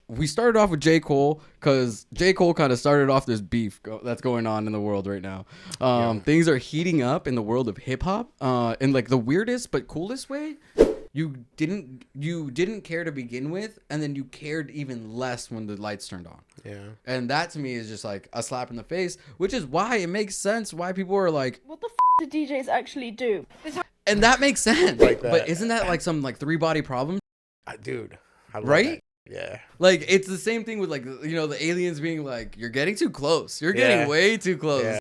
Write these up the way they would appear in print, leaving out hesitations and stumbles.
we started off with J. Cole because J. Cole kind of started off this beef that's going on in the world right now. Things are heating up in the world of hip hop in like the weirdest but coolest way. You didn't care to begin with, and then you cared even less when the lights turned on. Yeah. And that to me is just like a slap in the face, which is why it makes sense why people are like, what the do DJs actually do? And that makes sense. Like that. But isn't that like some like Body Problem? Dude. I love Right? That. Yeah. Like it's the same thing with like, you know, the aliens being like, you're getting too close. You're getting way too close. Yeah.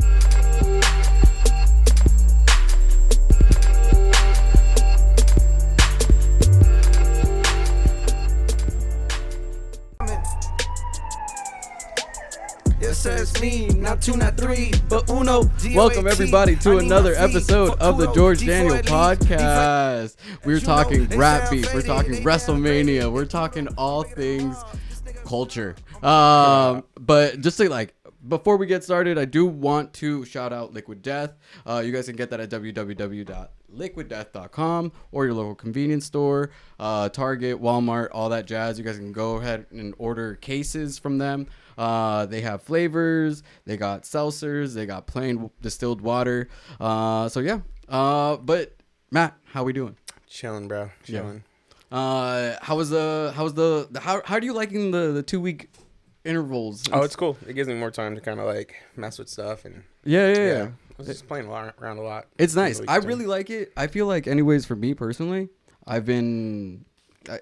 It says me, not two, not three, but uno. Welcome everybody to another episode of the George.Daniel podcast. We're talking rap beef. We're talking WrestleMania. We're talking all things culture. But just to like, before we get started, I do want to shout out Liquid Death. You guys can get that at www.liquiddeath.com or your local convenience store, Target, Walmart, all that jazz. You guys can go ahead and order cases from them. They have flavors, they got seltzers, they got plain distilled water. So yeah. But Matt, how we doing? Chilling, bro. Chilling. How do you liking the 2 week intervals? Oh, it's cool. It gives me more time to kind of like mess with stuff and yeah. I was just playing around a lot. It's nice. I really like it. I feel like, anyways, for me personally, I've been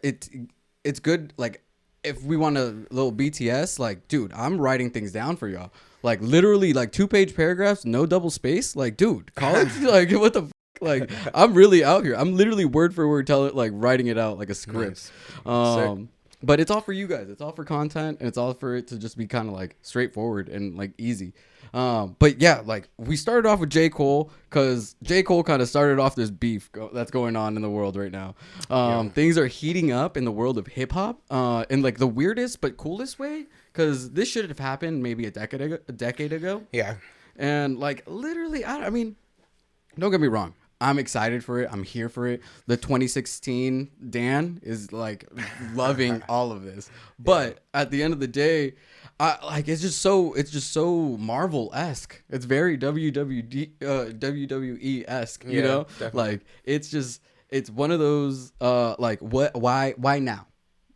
it's good. Like, if we want a little BTS, like, dude, I'm writing things down for y'all. Like, literally, like 2-page paragraphs, no double space. Like, dude, college, like, what the like, I'm really out here. I'm literally word for word writing it out like a script. Nice. But it's all for you guys. It's all for content, and it's all for it to just be kind of like straightforward and like easy. But yeah, like we started off with J. Cole because J. Cole kind of started off this beef that's going on in the world right now. Things are heating up in the world of hip hop in like the weirdest but coolest way, because this should have happened maybe a decade ago. Yeah. And like literally, I mean, don't get me wrong. I'm excited for it. I'm here for it. The 2016 Dan is like loving all of this. But at the end of the day, it's just so Marvel-esque. It's very WWE-esque, you know? Definitely. Like it's one of those like why now?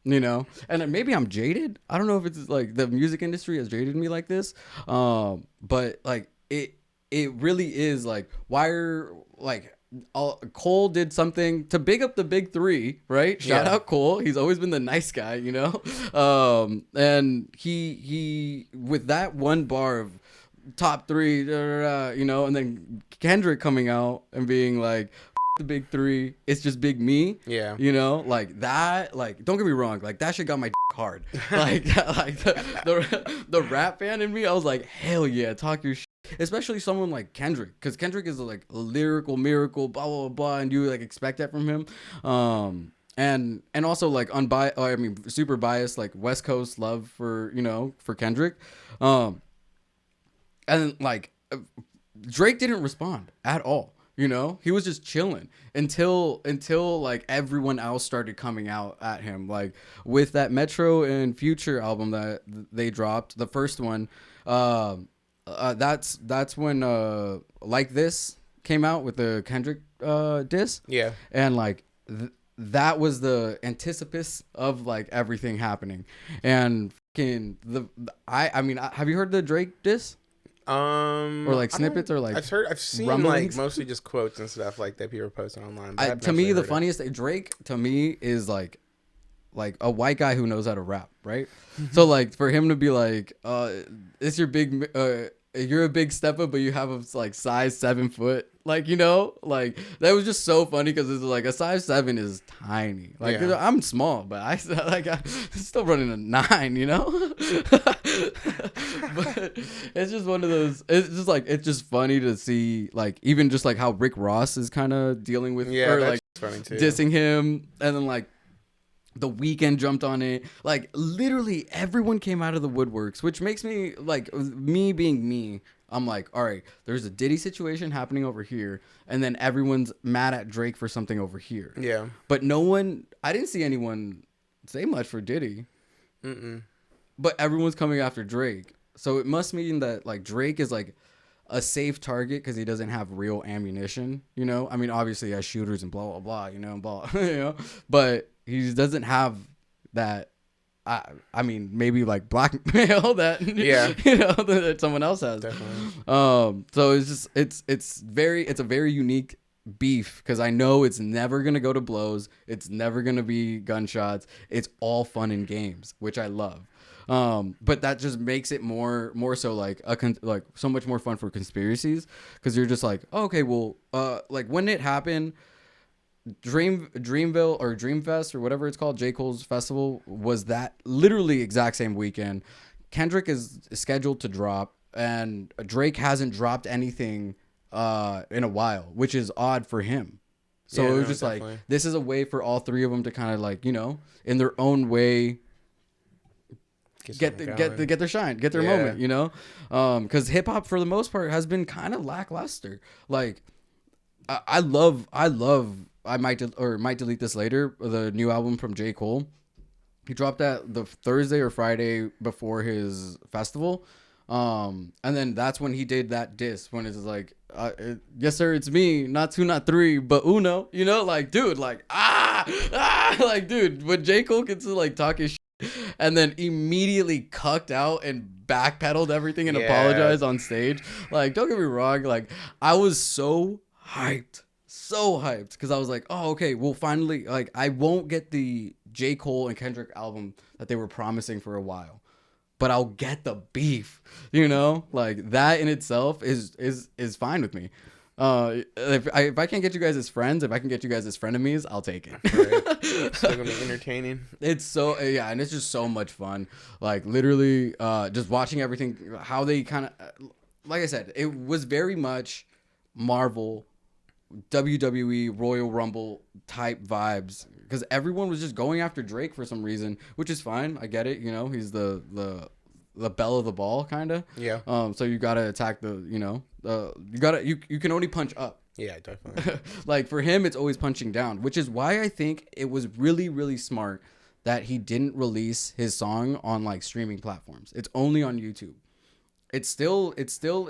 You know? And then maybe I'm jaded. I don't know if it's like the music industry has jaded me like this. But like it really is like, why are like Cole did something to big up the big three, right? Shout out Cole. He's always been the nice guy, you know? And he with that one bar of top three, you know, and then Kendrick coming out and being like, the big three, it's just big me. Yeah. You know, like that, like, don't get me wrong, like that shit got my hard. Like the rap fan in me, I was like, hell yeah, talk your shit. Especially someone like Kendrick, because Kendrick is like a lyrical miracle, blah blah blah, and you like expect that from him. And also like super biased, like West Coast love for, you know, for Kendrick. And like Drake didn't respond at all. You know, he was just chilling until like everyone else started coming out at him, like with that Metro and Future album that they dropped, the first one. That's when Like This came out with the Kendrick diss. Yeah. And like that was the anticipus of like everything happening. And I mean, have you heard the Drake diss? Or like snippets, or like I've seen rumblings? Like mostly just quotes and stuff like that people are posting online. To me, the funniest thing, Drake to me is like a white guy who knows how to rap, right? So like for him to be like, it's your big, you're a big stepper, but you have a like size 7 foot, like, you know, like that was just so funny because it's like a size 7 is tiny. Like I'm small, but I'm still running a 9, you know. But it's just one of those. It's just like, it's just funny to see, like, even just like how Rick Ross is kind of dealing with, or like funny too. Dissing him, and then like The Weeknd jumped on it. Like literally everyone came out of the woodworks, which makes me like, me being me, I'm like, all right, there's a Diddy situation happening over here, and then everyone's mad at Drake for something over here. Yeah. But I didn't see anyone say much for Diddy. but everyone's coming after Drake. So it must mean that like Drake is like a safe target because he doesn't have real ammunition. You know, I mean, obviously he has shooters and blah blah blah. You know, but he doesn't have that. I mean, maybe like blackmail that that someone else has. Definitely. So it's just it's a very unique beef because I know it's never gonna go to blows. It's never gonna be gunshots. It's all fun and games, which I love. But that just makes it more so like like so much more fun for conspiracies because you're just like, oh, okay, well, like when it happened. Dreamville or Dreamfest or whatever it's called, J. Cole's festival was that literally exact same weekend. Kendrick is scheduled to drop and Drake hasn't dropped anything in a while, which is odd for him. So it was just definitely. Like this is a way for all three of them to kind of like, you know, in their own way get their shine, get their moment, you know? Cuz hip hop for the most part has been kind of lackluster. Like I might delete this later. The new album from J. Cole. He dropped that the Thursday or Friday before his festival. And then that's when he did that diss when it's like, yes, sir, it's me, not two, not three, but uno. You know, like, dude, like, like, dude, when J. Cole gets to like talk his shit and then immediately cucked out and backpedaled everything and apologized on stage. Like, don't get me wrong. Like, I was so hyped because I was like, oh, okay, well, finally, like, I won't get the J. Cole and Kendrick album that they were promising for a while, but I'll get the beef, you know, like that in itself is fine with me. If I can't get you guys as friends, if I can get you guys as frenemies, I'll take it. Right. Still gonna be entertaining. It's so and it's just so much fun. Like literally, just watching everything, how they kind of, like I said, it was very much Marvel. WWE Royal Rumble type vibes because everyone was just going after Drake for some reason, which is fine. I get it, you know, he's the belle of the ball kind of. Yeah. So you gotta attack the, you know, you can only punch up. Yeah, definitely. Like for him, it's always punching down, which is why I think it was really really smart that he didn't release his song on like streaming platforms. It's only on YouTube. It's still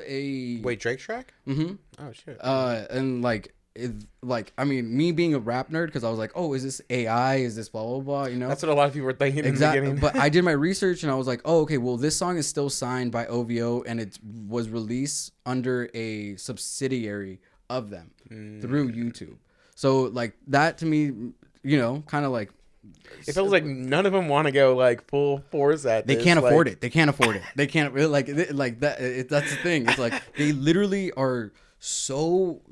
a Drake's track? Mm-hmm. Oh shit. And like I mean, me being a rap nerd, because I was like, oh, is this AI? Is this blah blah blah? You know, that's what a lot of people were thinking. Exactly. In the beginning. But I did my research and I was like, oh, okay, well, this song is still signed by OVO and it was released under a subsidiary of them through YouTube. So like that to me, you know, kind of like. It feels like none of them want to go like full force at this. They can't afford it. They can't afford it. They can't like that. That's the thing. It's like they literally are so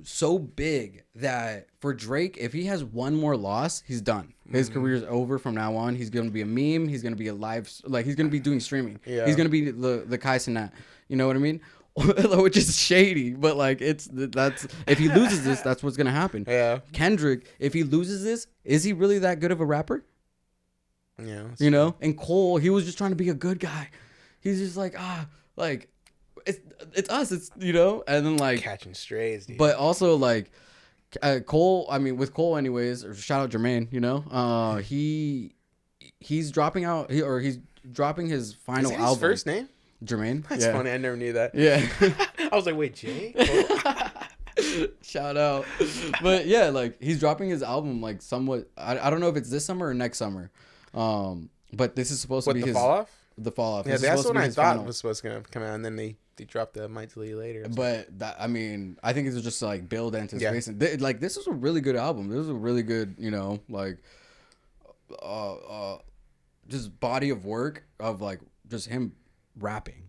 big that for Drake, if he has one more loss, he's done. His career is over from now on. He's gonna be a meme. He's gonna be a live. Like he's gonna be doing streaming. Yeah. He's gonna be the Kai Cenat. You know what I mean? Which is shady, but like that's if he loses this, that's what's gonna happen. Yeah. Kendrick, if he loses this, is he really that good of a rapper? Yeah. You know? And Cole, he was just trying to be a good guy. He's just like like it's us, it's, you know, and then like catching strays, dude. But also like Cole, I mean with Cole anyways, or shout out Jermaine, you know, he's dropping his final album. His first name? Jermaine. That's funny. I never knew that. Yeah. I was like, wait, Jay? Shout out. But yeah, like he's dropping his album like somewhat. I don't know if it's this summer or next summer. But this is supposed to be the fall off. The fall off. Yeah, that's what I thought was supposed to come out, and then they dropped the Might Delete later. But that, I mean, I think it was just like build anticipation. Yeah. Like this was a really good album. This was a really good, you know, like just body of work of like just him rapping.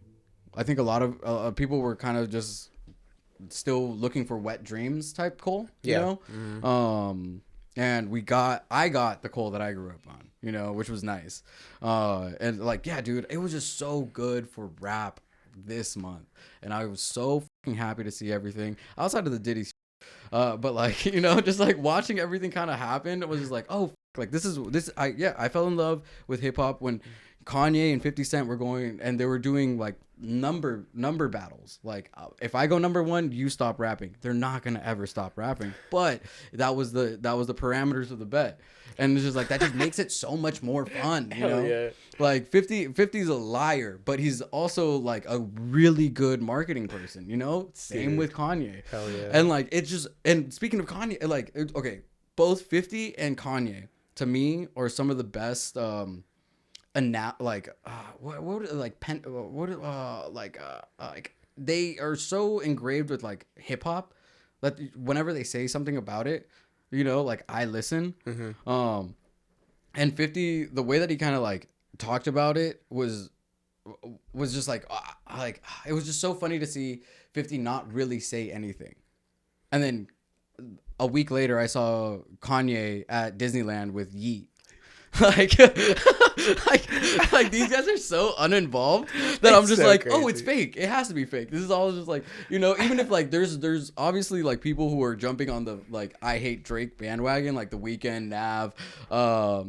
I think a lot of people were kind of just still looking for wet dreams type Cole, you know? Mm-hmm. And I got the Cole that I grew up on, you know, which was nice. And like, yeah, dude, it was just so good for rap this month. And I was so fucking happy to see everything outside of the Diddy. But like, you know, just like watching everything kind of happen, it was just like, oh, like I fell in love with hip hop when Kanye and 50 Cent were going, and they were doing like number battles. Like if I go number 1, you stop rapping. They're not gonna ever stop rapping. But that was the parameters of the bet, and it's just like that just makes it so much more fun. You know, yeah. like 50's a liar, but he's also like a really good marketing person. You know, same with Kanye. Hell yeah. And like it's just, and speaking of Kanye, like okay, both 50 and Kanye to me are some of the best. Like they are so engraved with like hip hop that whenever they say something about it, you know, like I listen. Mm-hmm. And 50, the way that he kind of like talked about it was just like it was just so funny to see 50 not really say anything. And then a week later, I saw Kanye at Disneyland with Yeet. Like these guys are so uninvolved that I'm just so like, crazy. Oh, it's fake. It has to be fake. This is all just like, you know, even if like there's obviously like people who are jumping on the like I hate Drake bandwagon, like The Weeknd, Nav, I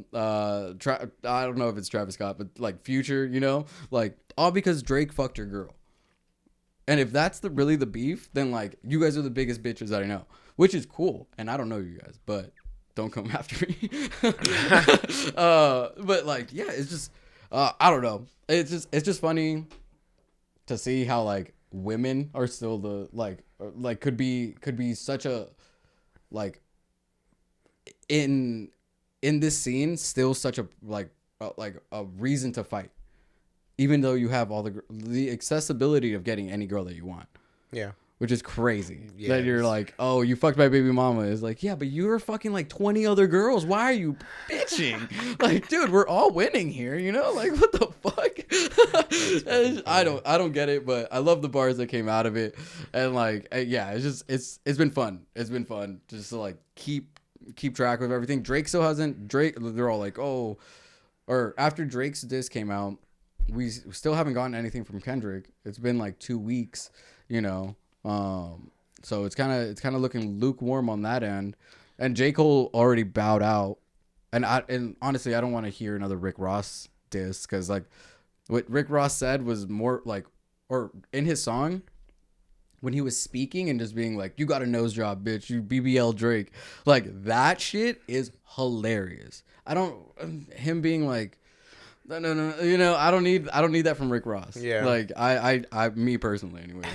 don't know if it's Travis Scott, but like Future, you know, like all because Drake fucked your girl. And if that's really the beef, then like you guys are the biggest bitches that I know, which is cool. And I don't know you guys, but don't come after me. But like, yeah, it's just, I don't know. It's just funny to see how like women are still the like could be such a like in this scene still such a like a reason to fight, even though you have all the accessibility of getting any girl that you want. Yeah. Which is crazy. Yes. That you're like, oh, you fucked my baby mama. It's like, yeah, but you were fucking like 20 other girls. Why are you bitching? Like, dude, we're all winning here, you know? Like, what the fuck? I don't get it, but I love the bars that came out of it. And like, yeah, it's been fun. It's been fun just to like keep track of everything. Drake still hasn't. They're all like, oh, or after Drake's diss came out, we still haven't gotten anything from Kendrick. It's been like 2 weeks, you know. So it's kind of looking lukewarm on that end, and J. Cole already bowed out, and honestly I don't want to hear another Rick Ross diss, because like what Rick Ross said was more like, or in his song when he was speaking and just being like, you got a nose job, bitch, you BBL Drake, like that shit is hilarious. Him being like, no, you know, I don't need that from Rick Ross. Yeah, like I me personally anyways.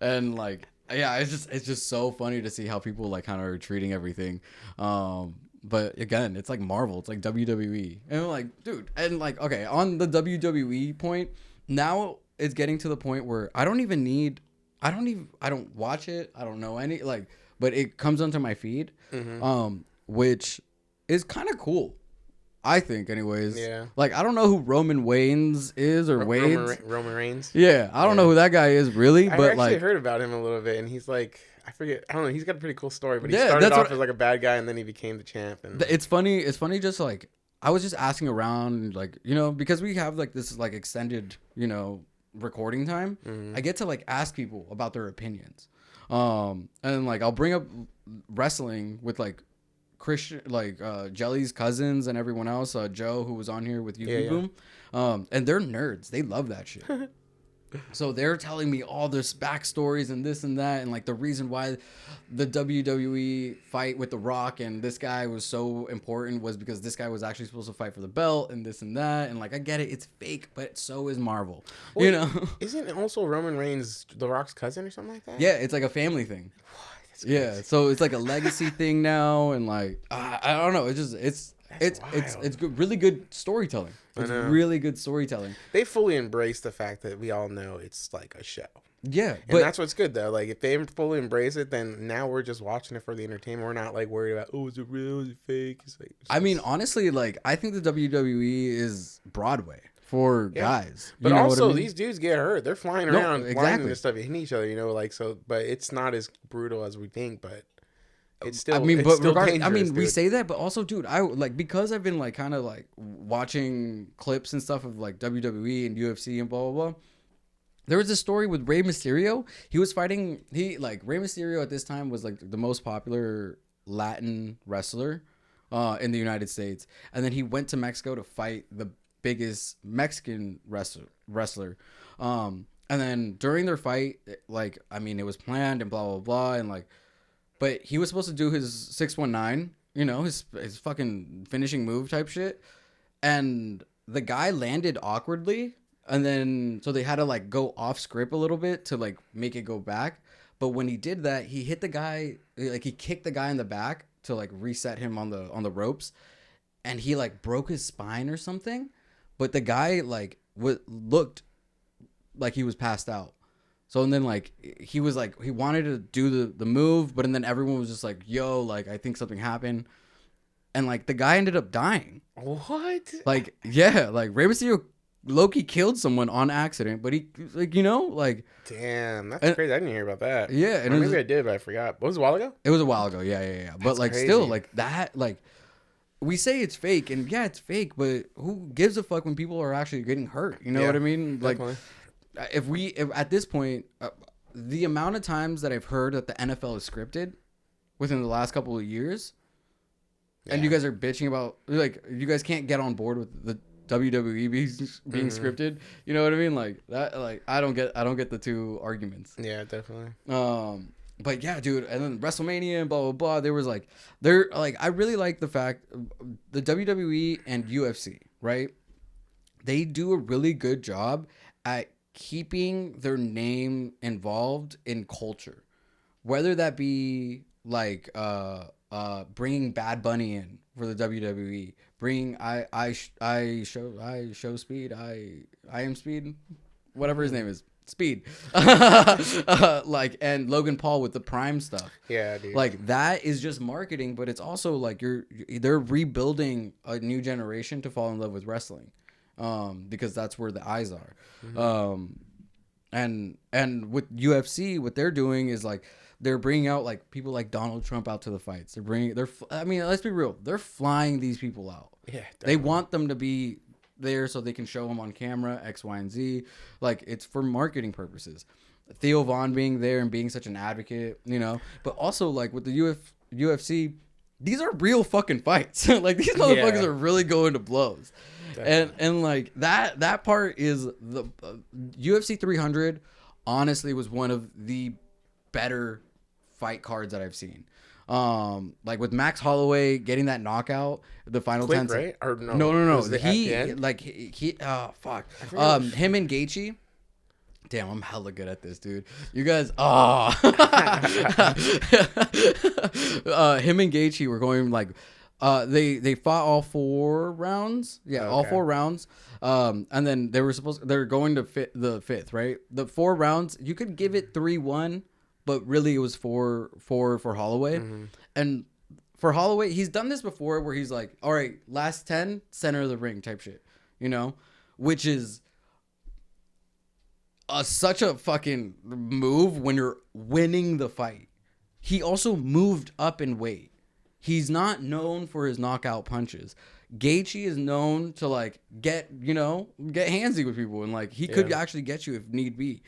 And like, yeah, it's just so funny to see how people like kind of are treating everything. But again, it's like Marvel, it's like WWE, and I'm like, dude, and like, okay, on the WWE point, now it's getting to the point where I don't watch it, I don't know any, like, but it comes onto my feed, which is kind of cool. I think, anyways. Yeah. Like, I don't know who Roman Reigns is or Wade. Roman Reigns. Yeah, I don't know who that guy is really, but I actually heard about him a little bit, and he's like, I forget. I don't know. He's got a pretty cool story, but he started off as like a bad guy, and then he became the champ. And it's funny. It's funny. Just like I was just asking around, like, you know, because we have like this like extended, you know, recording time. I get to like ask people about their opinions, and like I'll bring up wrestling with like Christian, like Jelly's cousins and everyone else, Joe, who was on here with you, Boom, and they're nerds. They love that shit. So they're telling me all this backstories and this and that, and like the reason why the WWE fight with The Rock and this guy was so important was because this guy was actually supposed to fight for the belt and this and that. And like, I get it, it's fake, but so is Marvel. Wait, you know? Isn't also Roman Reigns The Rock's cousin or something like that? Yeah, it's like a family thing. Yeah, so it's like a legacy thing now, and like I don't know. It's good, really good storytelling. It's really good storytelling. They fully embrace the fact that we all know it's like a show. Yeah, and that's what's good though. Like if they fully embrace it, then now we're just watching it for the entertainment. We're not like worried about, oh, is it real? Is it fake? It's like, I mean, honestly, like I think the WWE is Broadway for guys. But also, I mean? These dudes get hurt. They're flying around, blinding and stuff, hitting each other. You know, like so. But it's not as brutal as we think. But it's still. I mean, but regardless, I mean, we say that, but also, dude, I like because I've been like kind of like watching clips and stuff of like WWE and UFC and blah blah blah. There was this story with Rey Mysterio. He was fighting. Rey Mysterio at this time was like the most popular Latin wrestler in the United States, and then he went to Mexico to fight biggest Mexican wrestler. And then during their fight, like, I mean, it was planned and blah, blah, blah. And like, but he was supposed to do his 619, you know, his fucking finishing move type shit. And the guy landed awkwardly. And then, so they had to like go off script a little bit to like make it go back. But when he did that, he hit the guy, like he kicked the guy in the back to like reset him on the ropes. And he like broke his spine or something. But the guy like looked like he was passed out. So and then like he was like he wanted to do the move, but and then everyone was just like, yo, like I think something happened. And like the guy ended up dying. What? Like, yeah, like Rey Mysterio Loki killed someone on accident, but he like, you know, like, damn, that's crazy. I didn't hear about that. Yeah, and maybe I did, but I forgot. What was it, a while ago? It was a while ago. Yeah. But like crazy. Still like that, like we say it's fake, and yeah, it's fake, but who gives a fuck when people are actually getting hurt? You know what I mean? Like, definitely. If at this point, the amount of times that I've heard that the NFL is scripted within the last couple of years, and you guys are bitching about, like, you guys can't get on board with the WWE being scripted. You know what I mean? Like that. Like I don't get the two arguments. Yeah, definitely. But yeah, dude. And then WrestleMania and blah blah blah. There was like, I really like the fact the WWE and UFC, right? They do a really good job at keeping their name involved in culture, whether that be like bringing Bad Bunny in for the WWE, bring I show Speed, I am Speed, whatever his name is, Speed, like, and Logan Paul with the Prime stuff. Yeah, dude. Like that is just marketing, but it's also like they're rebuilding a new generation to fall in love with wrestling, because that's where the eyes are. And with UFC, what they're doing is like they're bringing out like people like Donald Trump out to the fights. I mean, let's be real. They're flying these people out. Yeah, definitely. They want them to be there so they can show them on camera, X, Y, and Z. Like it's for marketing purposes. Theo Von being there and being such an advocate, you know, but also like with the UFC, these are real fucking fights. Like these motherfuckers are really going to blows. Definitely. And like that part is the UFC 300 honestly was one of the better fight cards that I've seen. Like with Max Holloway getting that knockout, the final 10 seconds. Right? Or no. No. He oh fuck. Him and Gaethje. Damn, I'm hella good at this, dude. You guys, him and Gaethje were going like, they fought all 4 rounds. Yeah, okay. All 4 rounds. And then they're going to the fifth, right? The 4 rounds, you could give it 3-1, but really it was 4 for Holloway. Mm-hmm. And for Holloway, he's done this before where he's like, all right, last 10, center of the ring type shit, you know, which is such a fucking move when you're winning the fight. He also moved up in weight. He's not known for his knockout punches. Gaethje is known to like get handsy with people, and like he could actually get you if need be.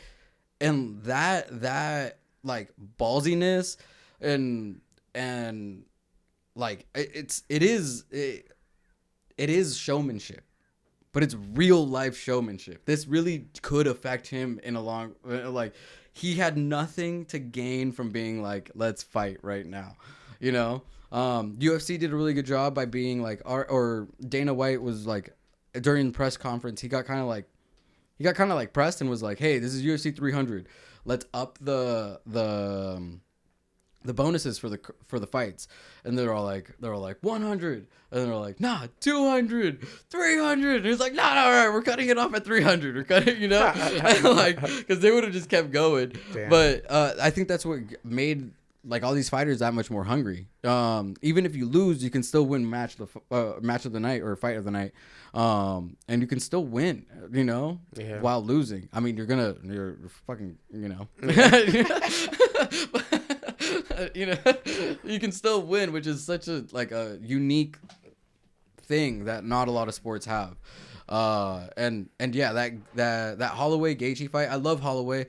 And that like ballsiness and like it is showmanship. But it's real life showmanship. This really could affect him in a long, like, he had nothing to gain from being like, let's fight right now, you know? UFC did a really good job by being like, or Dana White was like, during the press conference, he got kind of like pressed and was like, hey, this is UFC 300. Let's up the bonuses for the fights. And they're all like 100, and they're like, nah, 200, 300. And he's like, nah, all right, we're cutting it off at 300. We're cutting, you know, and like, because they would have just kept going. Damn. But I think that's what made like all these fighters that much more hungry. Even if you lose, you can still win match of the night or fight of the night, and you can still win, you know, while losing. I mean, you're fucking, you know. You know, you can still win, which is such a like a unique thing that not a lot of sports have. And yeah, that Holloway Gaethje fight, I love Holloway.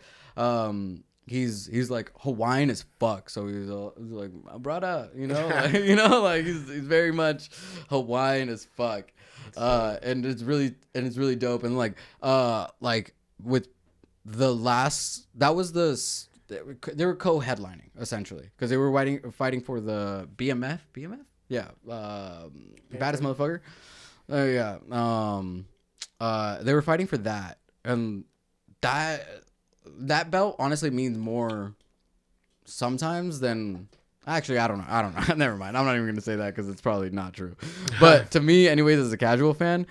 He's like Hawaiian as fuck, so he's like brother, you know, like, you know, like he's very much Hawaiian as fuck. And it's really dope. And like with the last, they were co-headlining essentially because they were fighting for the BMF, yeah, baddest motherfucker. Yeah. They were fighting for that, and that belt honestly means more sometimes than. Actually, I don't know. Never mind. I'm not even gonna say that because it's probably not true. But to me, anyways, as a casual fan,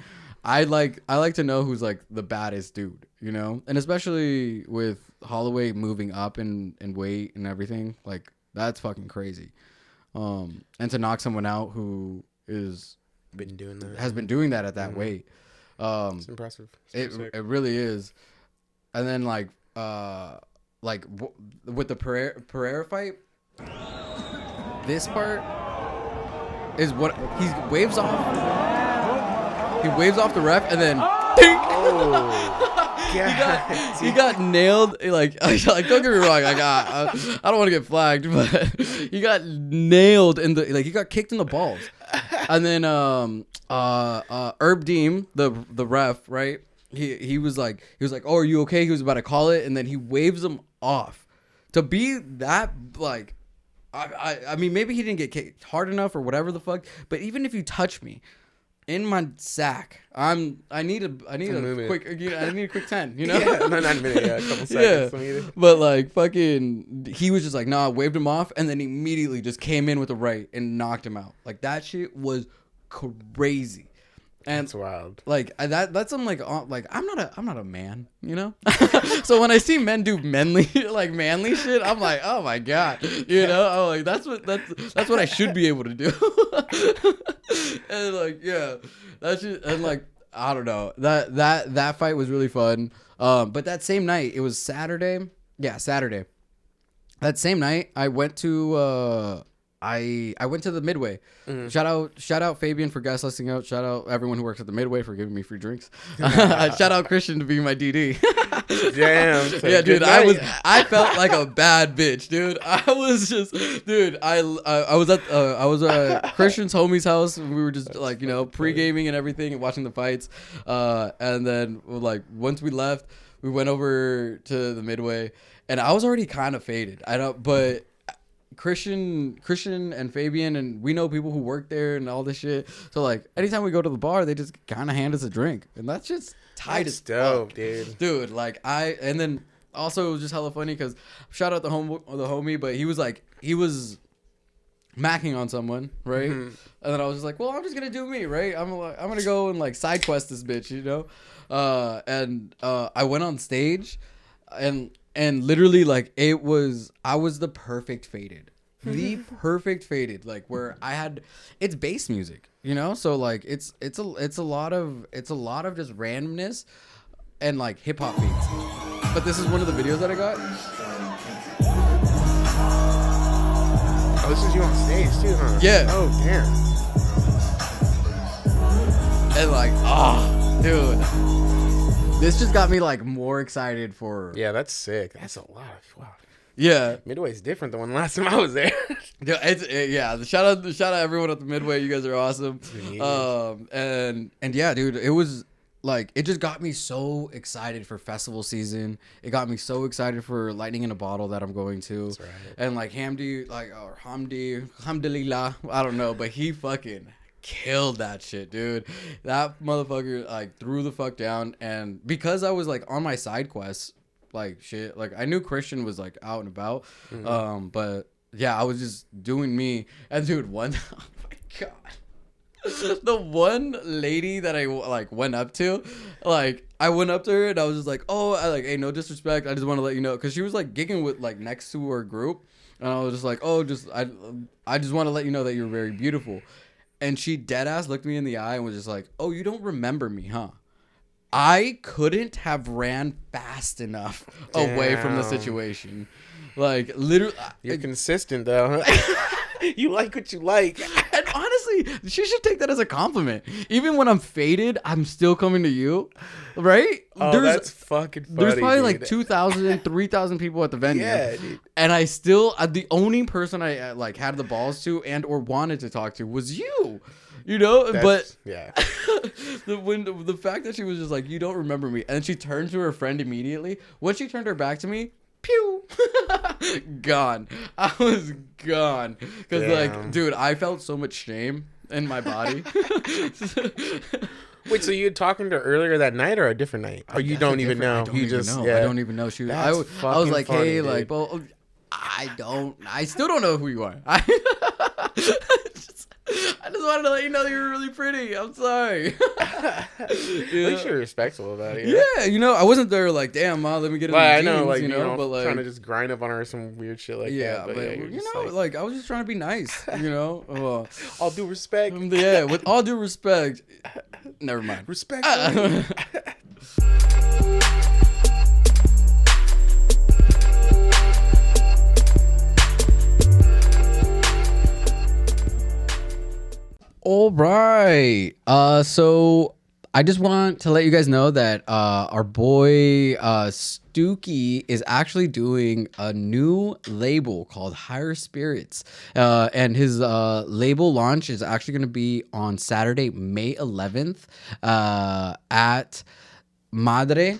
I like to know who's like the baddest dude, you know, and especially with Holloway moving up in weight and everything, like that's fucking crazy. And to knock someone out who has been doing that at that weight, it's impressive. It really is. And then with the Pereira fight. This part is what he waves off. He waves off the ref and then he got nailed. Like don't get me wrong. I don't want to get flagged, but he got nailed in the he got kicked in the balls. And then Herb Deem, the ref, right? He was like, oh, are you okay? He was about to call it, and then he waves him off. To be that like. I mean, maybe he didn't get kicked hard enough or whatever the fuck. But even if you touch me in my sack, I need a quick 10. You know, yeah, not a minute, a couple seconds. Yeah. But like fucking, he was just like, nah, waved him off, and then immediately just came in with the right and knocked him out. Like that shit was crazy. And that's wild. Like that's I'm like I'm not a man, you know. So when I see men do manly shit, I'm like, oh my god, you know. I'm like that's what I should be able to do. And like yeah, that shit, and like I don't know, that fight was really fun. But that same night, it was Saturday. Yeah, Saturday. That same night, I went to I went to the Midway. Mm-hmm. Shout out Fabian for guest listing out. Shout out everyone who works at the Midway for giving me free drinks. Shout out Christian to being my DD. Damn. Yeah, dude, I felt like a bad bitch, dude. I was just, dude. I was at Christian's homie's house. And we were just like, you know, pre-gaming and everything and watching the fights. And then like once we left, we went over to the Midway, and I was already kind of faded. But Christian and Fabian, and we know people who work there and all this shit. So like anytime we go to the bar, they just kind of hand us a drink, and that's just tight as dope, dude. Like and then also it was just hella funny because shout out the homie, but he was macking on someone, right? Mm-hmm. And then I was just like, well, I'm just gonna do me, right? I'm gonna go and like side quest this bitch, you know. And I went on stage, and literally like I was the perfect faded. The perfect faded, like where it's bass music, you know, so like it's a lot of just randomness and like hip hop beats. But this is one of the videos that I got. Oh, this is you on stage too, huh? Yeah. Oh damn. And like, dude, this just got me like more excited for. Yeah, that's sick. That's a lot. Wow. Yeah, Midway's different than the last time I was there. Yeah, shout out everyone at the Midway. You guys are awesome. And yeah, dude, it was like it just got me so excited for festival season. It got me so excited for Lightning in a Bottle that I'm going to. That's right. And like Hamdi, Hamdulillah, I don't know, but he fucking killed that shit, dude. That motherfucker like threw the fuck down. And because I was like on my side quests, like shit, like I knew Christian was like out and about, but yeah, I was just doing me. And dude, oh my god, the one lady that I like went up to, like I went up to her and I was just like, oh, hey, no disrespect, I just want to let you know, because she was like gigging with like next to her group, and I was just like, oh, I just want to let you know that you're very beautiful. And she dead ass looked me in the eye and was just like, oh, you don't remember me, huh? I couldn't have ran fast enough away from the situation. Like, literally. You're consistent, though. You like what you like. And honestly, she should take that as a compliment. Even when I'm faded, I'm still coming to you. Right? Oh, that's fucking funny, there's probably dude. like 2,000, 3,000 people at the venue. Yeah, dude. And I still, the only person I like had the balls to and or wanted to talk to was you. you know. But yeah, the fact that she was just like, you don't remember me, and then she turned to her friend immediately. When she turned her back to me, pew, gone. I was gone because like, dude, I felt so much shame in my body. Wait, so you were talking to her earlier that night or a different night? Or you don't even know? I don't even know. I don't even know. She was, I was like, funny, hey, dude. like, well, I still don't know who you are. I just wanted to let you know you were really pretty. I'm sorry. At least you're respectful about it. Yeah, you know, I wasn't there like, damn, Ma, let me get in the jeans, I know, like, you know, but like trying to just grind up on her or some weird shit like that. But you know, like, I was just trying to be nice, you know. All due respect. Yeah, with all due respect. Never mind. Respect. All right. So I just want to let you guys know that our boy S2.E2 is actually doing a new label called Higher Spirits. And his label launch is actually going to be on Saturday, May 11th at Madre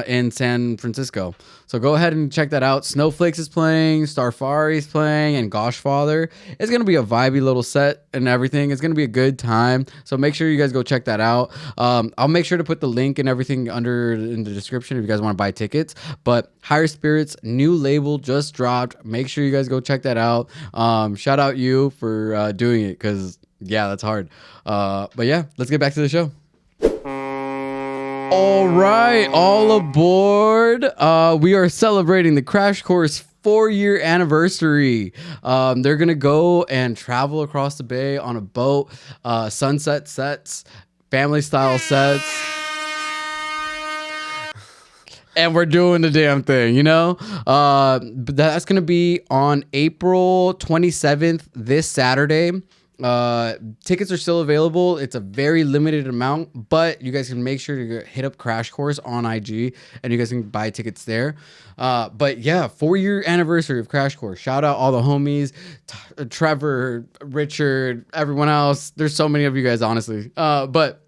in San Francisco. So go ahead and check that out. Snowflakes is playing, Starfari's playing, and Goshfather. It's going to be a vibey little set and everything. It's going to be a good time. So make sure you guys go check that out. I'll make sure to put the link and everything in the description if you guys want to buy tickets. But Higher Spirits, new label just dropped. Make sure you guys go check that out. Shout out you for doing it because, yeah, that's hard. But yeah, let's get back to the show. All right, all aboard. We are celebrating the Crash Course 4-year anniversary. They're going to go and travel across the bay on a boat, sunset sets, family style sets. And we're doing the damn thing, you know? But that's going to be on April 27th, this Saturday. Tickets are still available. It's a very limited amount, but you guys can make sure to hit up Crash Course on IG and you guys can buy tickets there. But yeah, 4-year anniversary of Crash Course. Shout out all the homies, Trevor, Richard, everyone else. There's so many of you guys, honestly. But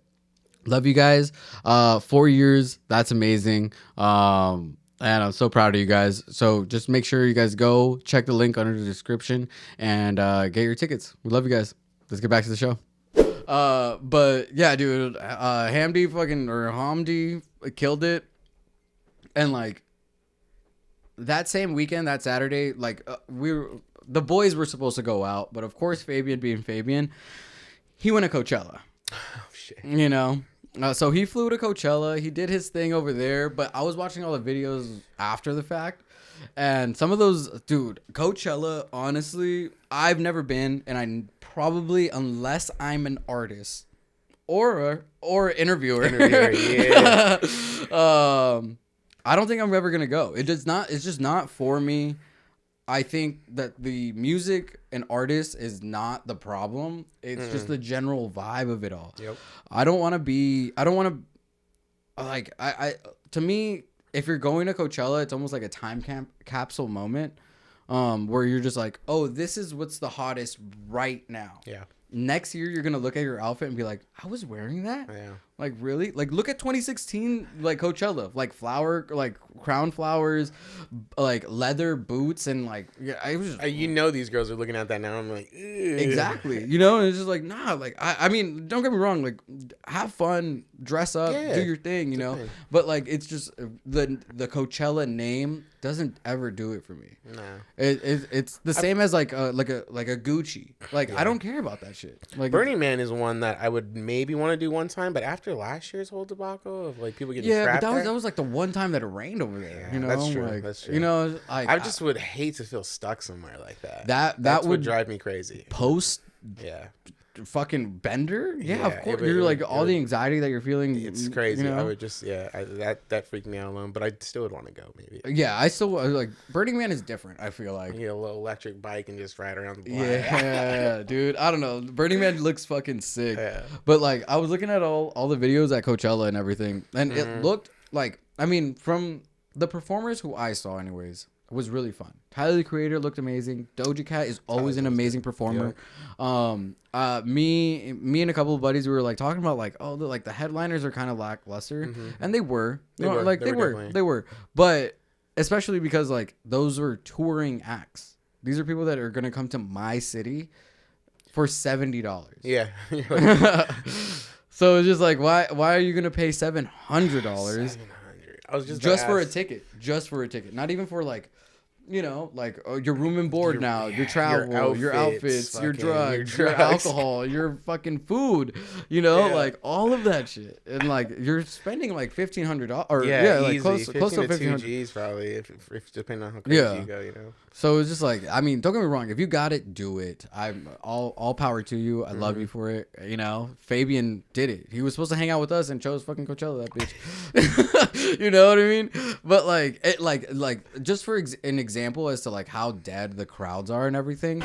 love you guys. 4 years. That's amazing. And I'm so proud of you guys. So just make sure you guys go check the link under the description and get your tickets. We love you guys. Let's get back to the show. But yeah, dude, Hamdi killed it. And like that same weekend, that Saturday, like the boys were supposed to go out, but of course Fabian being Fabian, he went to Coachella. Oh shit. You know? So he flew to Coachella. He did his thing over there, but I was watching all the videos after the fact. And some of those, dude, Coachella, honestly, I've never been. And I probably, unless I'm an artist or interviewer, yeah. I don't think I'm ever going to go. It's just not for me. I think that the music and artist is not the problem. It's just the general vibe of it all. Yep. To me, if you're going to Coachella, it's almost like a time capsule moment where you're just like, oh, this is what's the hottest right now. Yeah. Next year, you're going to look at your outfit and be like, I was wearing that? Yeah. Like, really? Like, look at 2016, like, Coachella. Like, crown flowers, like, leather boots, and, like, yeah, I was just... You know these girls are looking at that now. I'm like... Ugh. Exactly. You know, and it's just like, nah, like, I mean, don't get me wrong. Like, have fun, dress up, do your thing, you know? But, like, it's just... The Coachella name doesn't ever do it for me. Nah. It's the same as, like a Gucci. Like, I don't care about that shit. Like, Burning Man is one that I would maybe want to do one time, but after last year's whole debacle of like people getting trapped, but that was like the one time that it rained over there. Yeah, you know, that's true. Like, that's true. You know, like, I just would hate to feel stuck somewhere like that. That would drive me crazy. Yeah. Fucking bender, yeah, of course. You're the anxiety that you're feeling. It's crazy. You know? I would just that freaked me out alone. But I still would want to go maybe. Yeah, I still like Burning Man is different. I feel like you get a little electric bike and just ride around the block. Yeah, dude. I don't know. Burning Man looks fucking sick. Yeah. But like I was looking at all the videos at Coachella and everything, and it looked like, I mean, from the performers who I saw, anyways. was really fun. Tyler the Creator looked amazing. Doja Cat is always an amazing performer. Yeah. Me and a couple of buddies, we were like talking about like, oh, the headliners are kind of lackluster, and they were. They were. But especially because like those were touring acts. These are people that are gonna come to my city for $70. Yeah. So it's just like, why are you gonna pay $700? I was just for a ticket, not even for like, like your room and board your travel, your outfits, your drugs, your alcohol, your fucking food, like all of that shit, and like you're spending like $1,500 or like close to $1,500 probably if depending on how crazy you go, So it's just like, I mean, don't get me wrong, if you got it, do it. I'm all power to you. I love you for it. Fabian did it. He was supposed to hang out with us and chose fucking Coachella, that bitch. You know what I mean? But like it, like just for an example as to like how dead the crowds are and everything.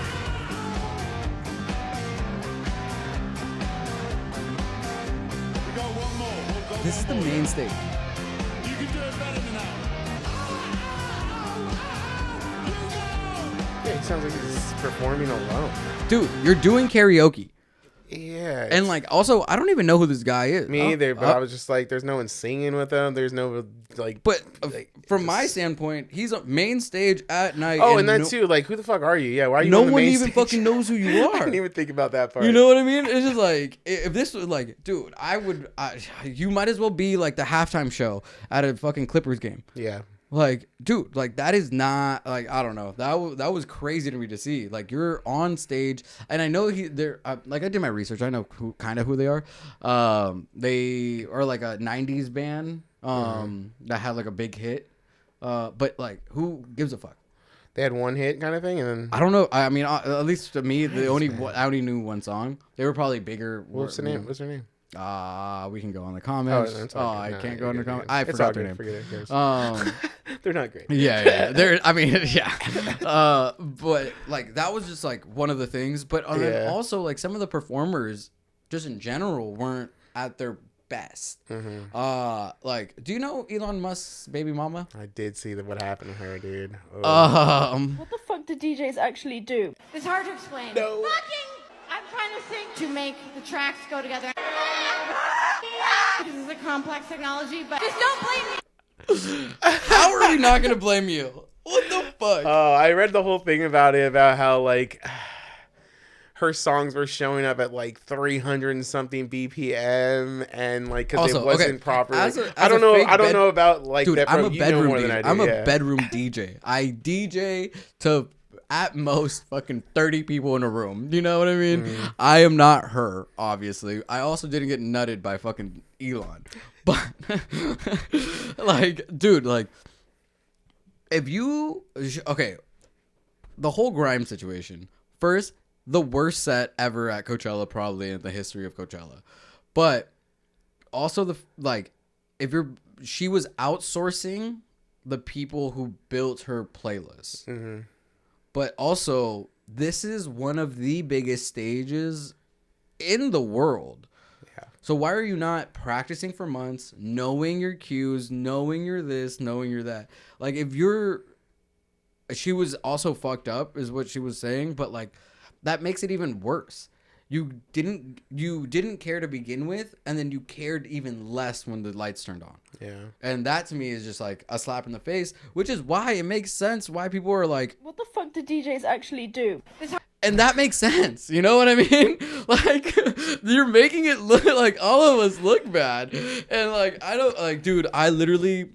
This is the main stage. You can do it better than that. Yeah, he sounds like he's performing alone. Dude, you're doing karaoke. Yeah. And like, also, I don't even know who this guy is. Me either, but I was just like, there's no one singing with him. There's no like. But from my standpoint, he's on main stage at night. Oh, and that too. Like, who the fuck are you? Yeah, why are you? No on the one main even stage? fucking knows who you are. I didn't even think about that part. You know what I mean? It's just like, if this was like, dude, you might as well be like the halftime show at a fucking Clippers game. Yeah. Like, dude, like that is not like, I don't know. That was crazy to me to see. Like, you're on stage, and I know they're like, I did my research. I know who they are. They are like a '90s band that had like a big hit. But like, who gives a fuck? They had one hit kind of thing, and then I don't know. I mean, at least to me, I only knew one song. They were probably bigger. What's her name? We can go on the comments. I can't go on the comments. I forgot their name. They're not great. Yeah. But like that was just like one of the things. But then also like some of the performers, just in general, weren't at their best. Like, do you know Elon Musk's baby mama? I did see what happened to her, dude. What the fuck do DJs actually do? It's hard to explain. No. I'm trying to sing to make the tracks go together. This is a complex technology, but just don't blame me. How are we not gonna blame you? What the fuck? Oh, I read the whole thing about it, about how like her songs were showing up at like 300 and something BPM, and like because it wasn't proper. I don't know about like dude, that. I'm a bedroom DJ. I'm a yeah. bedroom DJ. I DJ to at most fucking 30 people in a room. You know what I mean? I am not her, obviously. I also didn't get nutted by fucking Elon. But like, dude, like if you the whole grime situation. First, the worst set ever at Coachella, probably in the history of Coachella. But also she was outsourcing the people who built her playlist. But also, this is one of the biggest stages in the world. Yeah. So why are you not practicing for months, knowing your cues, knowing you're this, knowing you're that? Like, she was also fucked up, is what she was saying, but like, that makes it even worse. You didn't care to begin with, and then you cared even less when the lights turned on. Yeah. And that to me is just like a slap in the face, which is why it makes sense why people are like, what the fuck do DJs actually do? And that makes sense. You know what I mean? Like, you're making it look like all of us look bad. And like, I don't like, dude, I literally...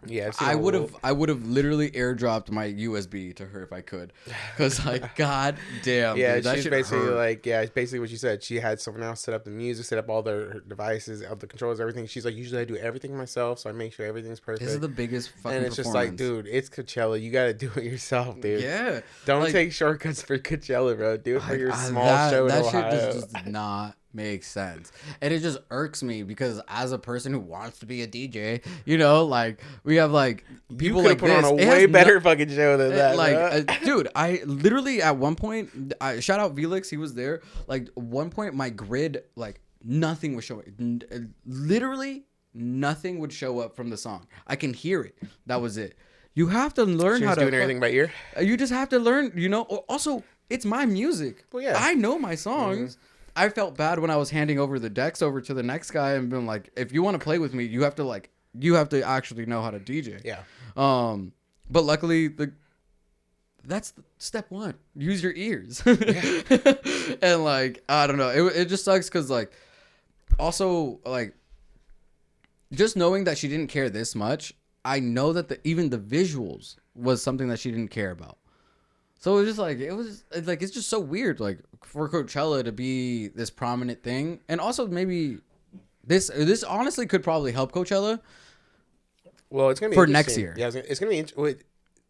Yeah, I would have literally airdropped my USB to her if I could, because like, god damn, yeah, dude, that she's shit basically hurt. like, yeah, it's basically what she said. She had someone else set up the music, set up all her devices, all the controls, everything. She's like, usually I do everything myself, so I make sure everything's perfect. This is the biggest fucking. And it's just like, dude, it's Coachella. You gotta do it yourself, dude. Yeah, don't take shortcuts for Coachella, bro. Do it for your small show in Ohio. That shit just does not makes sense, and it just irks me because as a person who wants to be a DJ, like we have like people like put this. On a way better fucking show than that, like dude. I literally at one point, shout out Felix, he was there. Like one point, my grid, like nothing was showing. Literally nothing would show up from the song. I can hear it. That was it. You have to learn how to doing everything by ear. You just have to learn, you know. Also, it's my music. Well, yeah. I know my songs. I felt bad when I was handing over the decks over to the next guy and been like, if you want to play with me, you have to actually know how to DJ. Yeah. But luckily that's step one. Use your ears. And like, I don't know. It just sucks because like, also like, just knowing that she didn't care this much, I know that even the visuals was something that she didn't care about. So it's just so weird, like for Coachella to be this prominent thing, and also maybe this honestly could probably help Coachella. Well, it's gonna be for next year. Yeah, it's gonna be.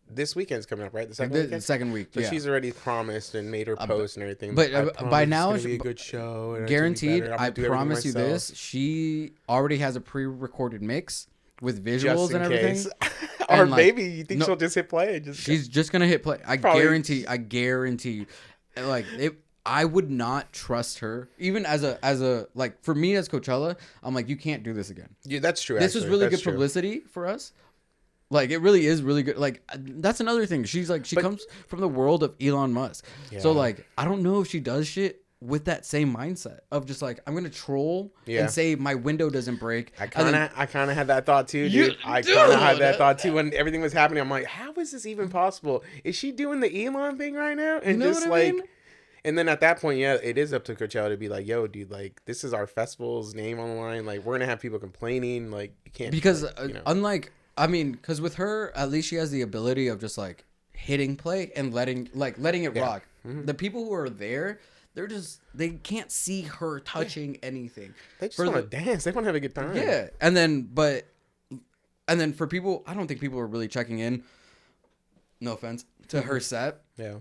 This weekend's coming up, right? The second week. So she's already promised and made her post and everything. But by now, it's gonna be a good show. And guaranteed. I promise you this: she already has a pre-recorded mix with visuals and everything. Or like, maybe you think she'll just hit play? She's just gonna hit play. I guarantee. Like I would not trust her, even as a like for me as Coachella. I'm like, you can't do this again. Yeah, that's true. This is really good publicity for us. Like it really is really good. Like that's another thing. She comes from the world of Elon Musk. Yeah. So like I don't know if she does shit with that same mindset of just like I'm gonna troll and say my window doesn't break. I kind of had that thought too, dude. I kind of had that thought too when everything was happening. I'm like, how is this even possible? Is she doing the Elon thing right now? And you know just like, mean? And then at that point, yeah, it is up to Coachella to be like, yo, dude, like this is our festival's name on the line. Like we're gonna have people complaining. Like you can't because unlike because with her, at least she has the ability of just like hitting play and letting it rock. Mm-hmm. The people who are there. They can't see her touching anything. They just want to dance. They want to have a good time. Yeah. And then for people, I don't think people are really checking in. No offense to her set. Yeah.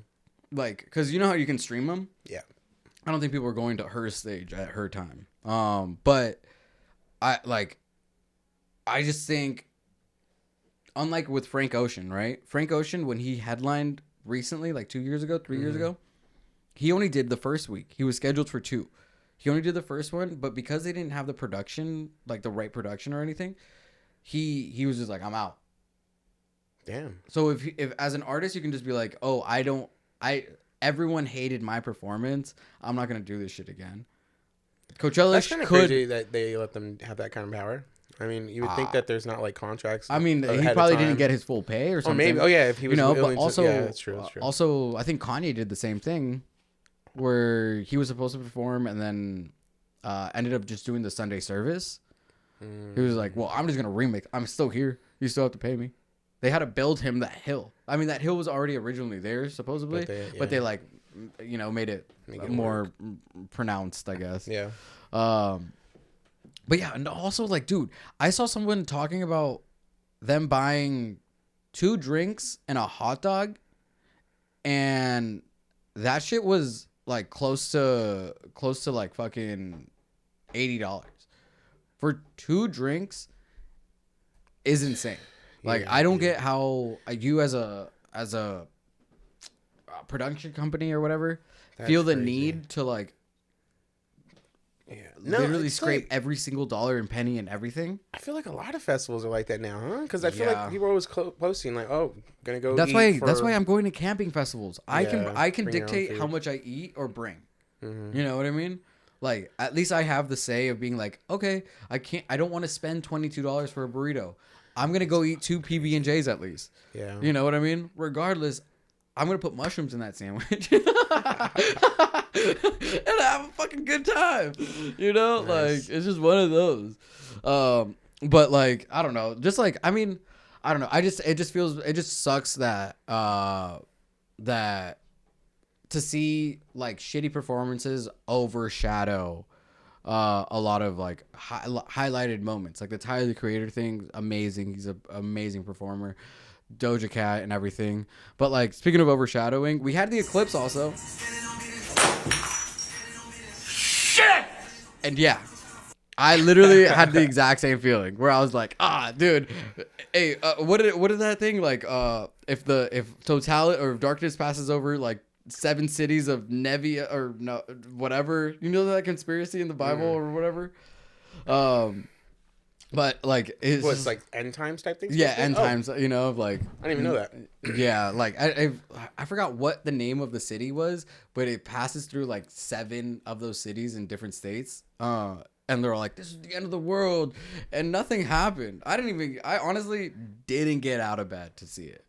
Like, because you know how you can stream them? Yeah. I don't think people are going to her stage at her time. But I just think, unlike with Frank Ocean, right? Frank Ocean, when he headlined recently, like 3 years ago, he only did the first week. He was scheduled for 2. He only did the first one, but because they didn't have the production, like the right production or anything, he was just like, I'm out. Damn. So if as an artist you can just be like, oh, everyone hated my performance, I'm not gonna do this shit again. Coachella That's kind of crazy that they let them have that kind of power. I mean, you would think that there's not like contracts. I mean, he probably didn't get his full pay or something. Or maybe, if he was, but also, yeah, that's true. Also, I think Kanye did the same thing, where he was supposed to perform and then ended up just doing the Sunday service. He was like, "Well, I'm just gonna remix. I'm still here. You still have to pay me." They had to build him that hill. I mean, that hill was already originally there, supposedly, but they like, made it more pronounced, I guess. Yeah. But yeah, and also like, dude, I saw someone talking about them buying 2 drinks and a hot dog, and that shit was like close to like fucking $80 for 2 drinks. Is insane. Like I don't get how you as a production company or whatever feel the need to like. Yeah, literally scrape every single dollar and penny and everything. I feel like a lot of festivals are like that now, huh? Because I feel like people are always posting like, "Oh, gonna go." That's why I'm going to camping festivals. I can dictate how much I eat or bring. Mm-hmm. You know what I mean? Like at least I have the say of being like, okay, I don't want to spend $22 for a burrito. I'm gonna go eat 2 PB&Js at least. Yeah. You know what I mean? Regardless, I'm gonna put mushrooms in that sandwich. And have a fucking good time. You know? Nice. Like it's just one of those. But like, I don't know. Just like, I mean, I don't know. It just sucks that that to see like shitty performances overshadow a lot of like highlighted moments. Like the Tyler the Creator thing, amazing. He's an amazing performer. Doja Cat and everything. But like, speaking of overshadowing, we had the eclipse also. Shit! And yeah, I literally had the exact same feeling where I was like, dude, hey, what did that thing like? If totality or if darkness passes over like 7 cities of Nevia or no whatever, you know that conspiracy in the Bible or whatever. But like, it's like end times type things. Yeah, end times. You know, like I didn't even know that. Yeah, like I forgot what the name of the city was, but it passes through like 7 of those cities in different states. And they're all like, "This is the end of the world," and nothing happened. I honestly didn't get out of bed to see it.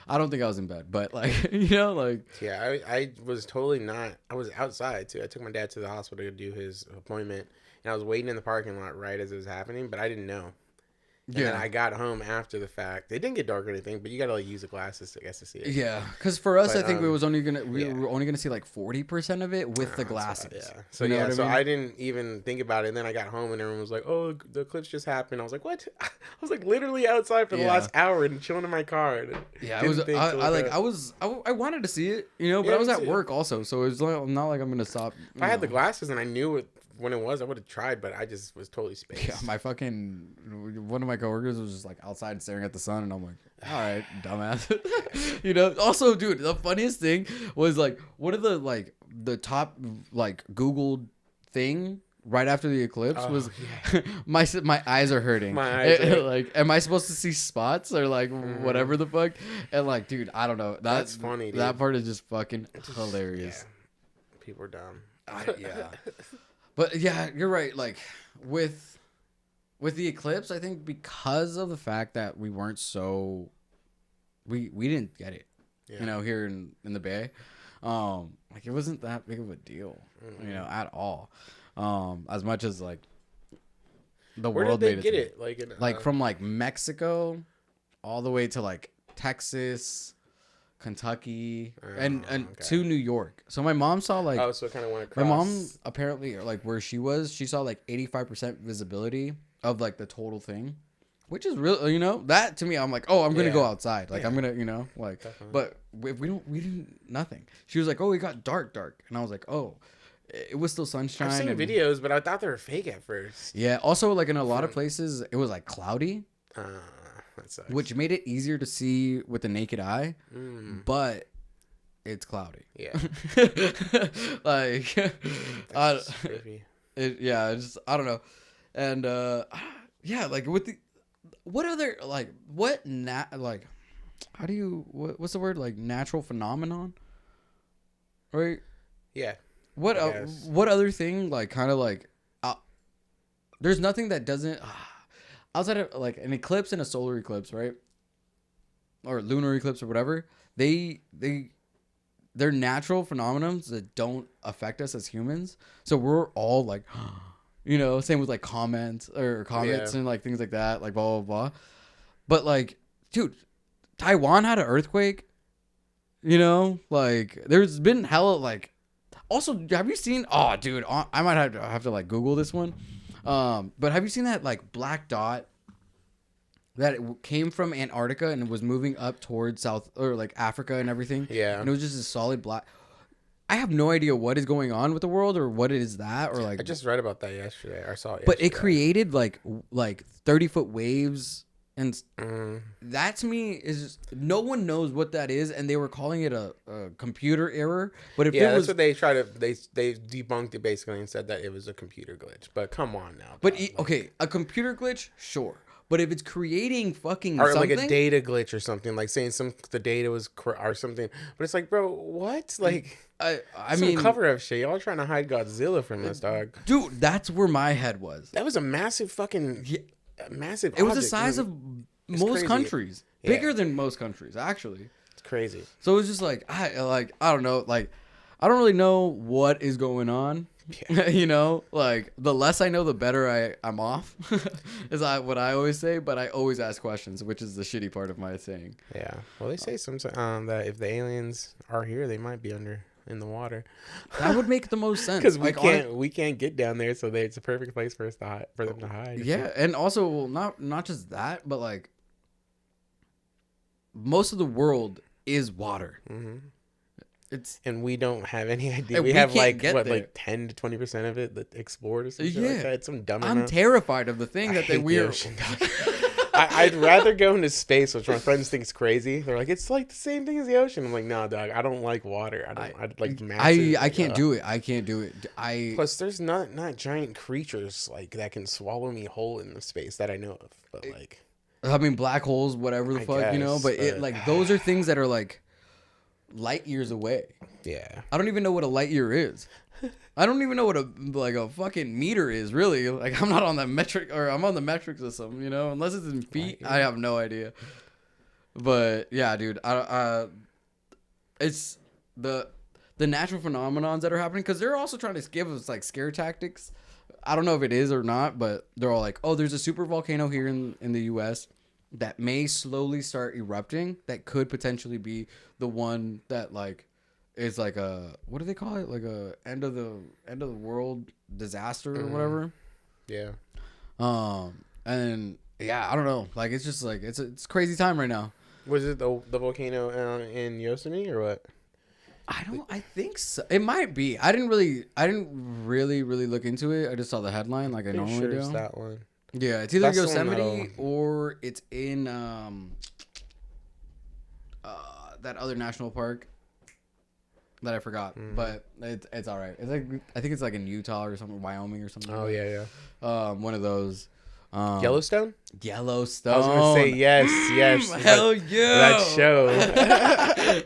I don't think I was in bed, but like, you know, like. Yeah, I was totally not. I was outside too. I took my dad to the hospital to do his appointment. And I was waiting in the parking lot right as it was happening, but I didn't know. And then I got home after the fact. It didn't get dark or anything, but you gotta like use the glasses to see it. Yeah, because for us, I think we were only gonna see like 40% of it with the glasses. Yeah. So I didn't even think about it. And then I got home and everyone was like, "Oh, the eclipse just happened." I was like, "What?" I was like literally outside for the last hour and chilling in my car. Yeah, it was. I wanted to see it, you know, but I was at work also, so it was not like I'm gonna stop. If I had the glasses and I knew it. When it was, I would have tried, but I just was totally spaced. Yeah, one of my coworkers was just like outside staring at the sun, and I'm like, all right, dumbass. You know. Also, dude, the funniest thing was like one of the top like Googled thing right after the eclipse was my eyes are hurting. My eyes are like, am I supposed to see spots or like whatever the fuck? And like, dude, I don't know. That's funny. Dude. That part is just fucking hilarious. Yeah. People are dumb. Yeah. But yeah, you're right. Like with the eclipse, I think because of the fact that we weren't we didn't get it, you know, here in the Bay, like it wasn't that big of a deal, you know, at all. As much as like the world made it. Where did they get it? Like from like Mexico, all the way to like Texas. Kentucky and to New York. So my mom saw like so it kind of went across. My mom apparently like where she saw like 85% visibility of like the total thing, which is real, you know. That to me, I'm like, oh, I'm gonna go outside, like I'm gonna, you know, like. Definitely. But we didn't nothing. She was like, oh, it got dark, and I was like, oh, it was still sunshine. I've seen videos, but I thought they were fake at first. Yeah. Also, like in a lot of places, it was like cloudy. Which made it easier to see with the naked eye, but it's cloudy. Yeah, like, I don't know, and yeah, like with the what's the word, like natural phenomenon, right? Yeah. What other thing, like kind of like there's nothing that doesn't. Outside of like an eclipse and a solar eclipse, right? Or lunar eclipse or whatever, they're natural phenomena that don't affect us as humans. So we're all like, you know, same with like comets and like things like that, like blah, blah, blah. But like, dude, Taiwan had an earthquake, you know, like there's been hella like, also, have you seen, oh dude, I might have to like Google this one. But have you seen that like black dot that it came from Antarctica and was moving up towards South or like Africa and everything? Yeah. And it was just a solid black. I have no idea what is going on with the world or what is that or like. I just read about that yesterday. I saw it. But it created like 30-foot waves, and that to me is just, no one knows what that is, and they were calling it a computer error. But if that's what they try to they debunked it basically and said that it was a computer glitch. But come on now. But okay, a computer glitch, sure. But if it's creating fucking or something, like a data glitch or something, like saying the data was or something, but it's like, bro, what? Like, I mean, cover up shit. Y'all trying to hide Godzilla from us, dog. Dude, that's where my head was. That was a massive fucking massive. It was the size of most countries, bigger than most countries, actually. It's crazy. So it was just like I don't know, like I don't really know what is going on. Yeah. You know, like the less I know, the better I'm off. Is what I always say, but I always ask questions, which is the shitty part of my saying. Yeah. Well, they say sometimes that if the aliens are here, they might be in the water. That would make the most sense because we can't get down there, so it's a perfect place for them to hide. Yeah, and also, well, not just that, but like most of the world is water. Mm-hmm. And we don't have any idea. We have like 10 to 20% of it that explored or something like that. It's some dumb. I'm terrified of the thing that we are. I'd rather go into space, which my friends think is crazy. They're like, it's like the same thing as the ocean. I'm like, no, dog, I don't like water. I like massive. I can't do it. I can't do it. Plus, there's not giant creatures like that can swallow me whole in the space that I know of. But like, I mean, black holes, whatever the fuck, you know. But it like those are things that are like light years away. Yeah. I don't even know what a light year is. I don't even know what a fucking meter is, really. Like, I'm not on that metric, or I'm on the metric system, you know? Unless it's in feet, I have no idea. But yeah, dude, it's the natural phenomenons that are happening, because they're also trying to give us like scare tactics. I don't know if it is or not, but they're all like, oh, there's a super volcano here in the U.S. that may slowly start erupting. That could potentially be the one that like is like a, what do they call it? Like a end of the world disaster or whatever. Yeah. And yeah, I don't know. Like, it's just like it's crazy time right now. Was it the volcano in Yosemite or what? I think so. It might be. I didn't really look into it. I just saw the headline like I normally do. It's that one. Yeah, it's either Yosemite or it's in that other national park that I forgot. But it's all right. It's like, I think it's like in Utah or something, Wyoming or something. Oh like yeah. One of those. Yellowstone? Yellowstone. I was gonna say yes. Hell yeah. That show.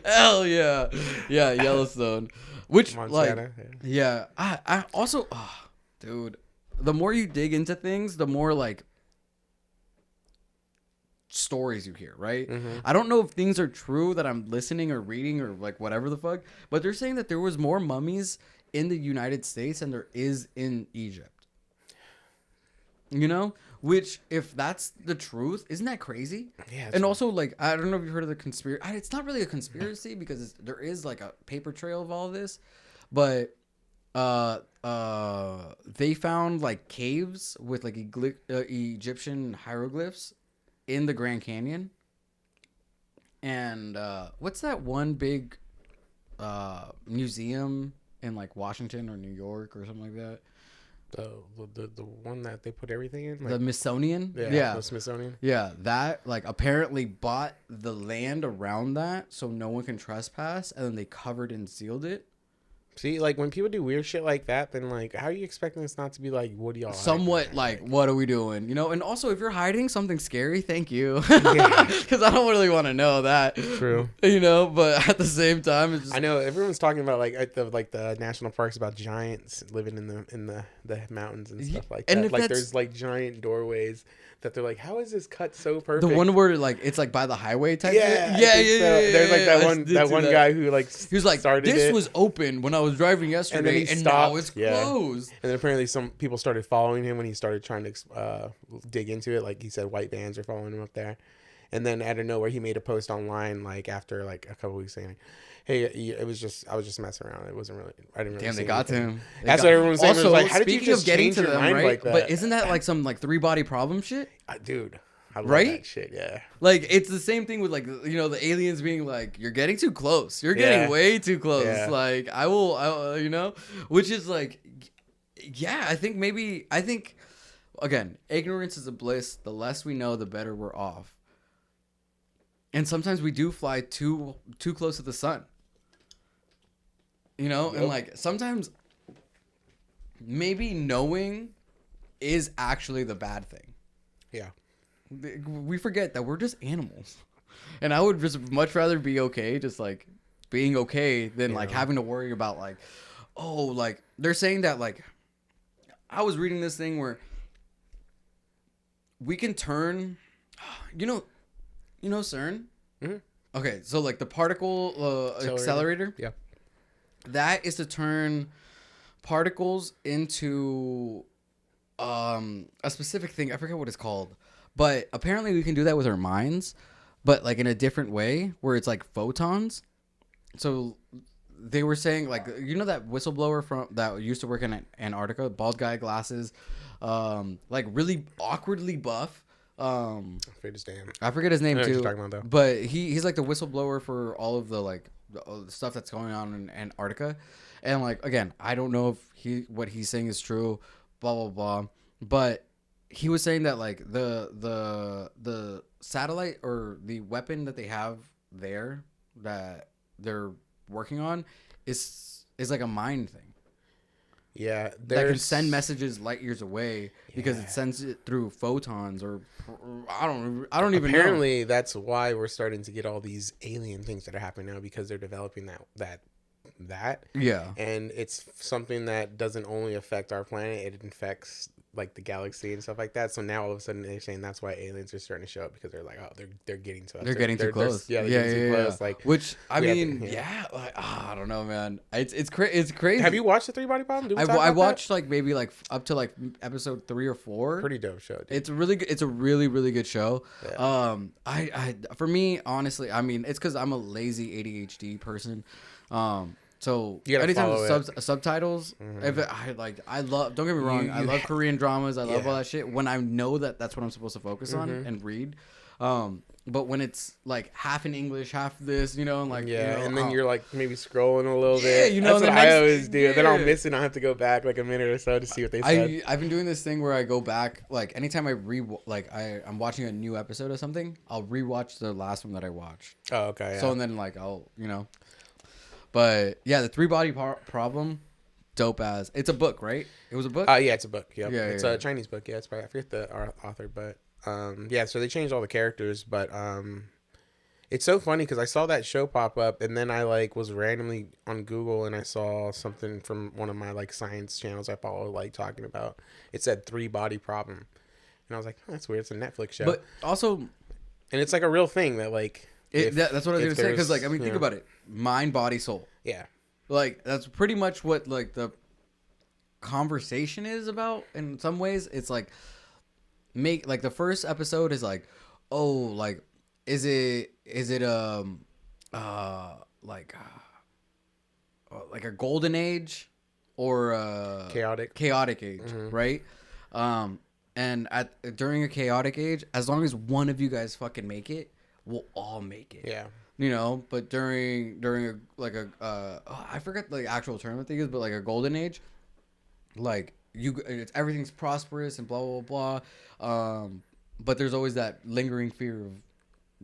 Hell yeah. Yeah, Yellowstone. Which Montana, like yeah. I also dude, the more you dig into things, the more like stories you hear, right? I don't know if things are true that I'm listening or reading or like whatever the fuck, but they're saying that there was more mummies in the United States than there is in Egypt. You know? Which, if that's the truth, isn't that crazy? Yeah. And also, like, I don't know if you've heard of the conspiracy. It's not really a conspiracy because there is like a paper trail of all of this, but they found like caves with like Egyptian hieroglyphs in the Grand Canyon. And what's that one big museum in like Washington or New York or something like that? The one that they put everything in, like, the Smithsonian. Yeah, the Smithsonian. Yeah, that like apparently bought the land around that so no one can trespass, and then they covered and sealed it. See, like when people do weird shit like that, then like, how are you expecting this not to be like, what do y'all? Somewhat like, what are we doing? You know, and also if you're hiding something scary, thank you, because I don't really want to know that. True. You know, but at the same time, it's just... I know everyone's talking about like at the national parks about giants living in the mountains and stuff like that. And like there's like giant doorways that they're like, how is this cut so perfect? The one where like it's like by the highway type. Yeah. There's like that one guy who like he was like, this was open when I was driving yesterday, and now it's closed. And then apparently some people started following him when he started trying to dig into it. Like he said, white vans are following him up there. And then out of nowhere, he made a post online like after like a couple weeks saying, "Hey, I was just messing around. It wasn't really. I didn't really." Damn, they got to him. That's what everyone's saying. Also, like, how did you speaking just of getting change to your them, mind right? like that? But isn't that like some like 3-body problem shit? Dude, I love right? that shit. Yeah. Like it's the same thing with like, you know, the aliens being like, you're getting too close. You're getting way too close. Yeah. Like I will, you know, which is like, yeah, I think again, ignorance is a bliss. The less we know, the better we're off. And sometimes we do fly too close to the sun. You know, and like sometimes maybe knowing is actually the bad thing. Yeah. We forget that we're just animals. And I would just much rather be okay, just like being okay, than like having to worry about like, oh, like they're saying that like, I was reading this thing where we can turn, you know CERN? Mm-hmm. Okay, so like the particle accelerator. Yeah. That is to turn particles into a specific thing. I forget what it's called. But apparently we can do that with our minds, but like in a different way where it's like photons. So they were saying like, you know, that whistleblower that used to work in Antarctica, bald guy, glasses, like really awkwardly buff. I forget his name too. What you're talking about, though. But he's like the whistleblower for all of the like the stuff that's going on in Antarctica. And like, again, I don't know if what he's saying is true, blah, blah, blah. But he was saying that like the satellite or the weapon that they have there that they're working on is like a mind thing. Yeah, that can send messages light years away because it sends it through photons or I don't even know. Apparently, that's why we're starting to get all these alien things that are happening now because they're developing that. Yeah. And it's something that doesn't only affect our planet; it infects like the galaxy and stuff like that. So now all of a sudden they're saying that's why aliens are starting to show up because they're like, oh, they're getting to us. They're getting too close. They're getting too close. Like, which I mean, like I don't know, man. It's crazy. Have you watched the 3 Body Problem? I watched like maybe like up to like episode 3 or 4. Pretty dope show. Dude. It's a really good show. Yeah. I for me honestly, I mean, it's because I'm a lazy ADHD person. So anytime subtitles, if I love, don't get me wrong, I love Korean dramas, I love all that shit when I know that that's what I'm supposed to focus on and read. But when it's like half in English, half this, you know, and like and then you're like maybe scrolling a little bit. You know, that's what I always do. Then I'll miss it and I have to go back like a minute or so to see what they said. I've been doing this thing where I go back like anytime I'm watching a new episode of something, I'll rewatch the last one that I watched. Oh, okay. Yeah. So and then like I'll But yeah, the 3 Body Problem, dope as. It's a book, right? It was a book. Yeah, it's a book. Yep. Yeah, it's a Chinese book. Yeah, it's probably, I forget the author, but yeah. So they changed all the characters, but it's so funny because I saw that show pop up, and then I like was randomly on Google and I saw something from one of my like science channels I follow like talking about. It said 3 Body Problem, and I was like, oh, that's weird. It's a Netflix show, but also, and it's like a real thing that like. That's what I was gonna say because like I mean think about it, mind, body, soul. Yeah, like that's pretty much what like the conversation is about. In some ways, it's like like the first episode is like, oh, like is it like a golden age or a chaotic age, right? And during a chaotic age, as long as one of you guys fucking make it, we'll all make it. Yeah. You know, but during a like a I forget the actual term I think is, but like a golden age, like everything's prosperous and blah blah blah. But there's always that lingering fear of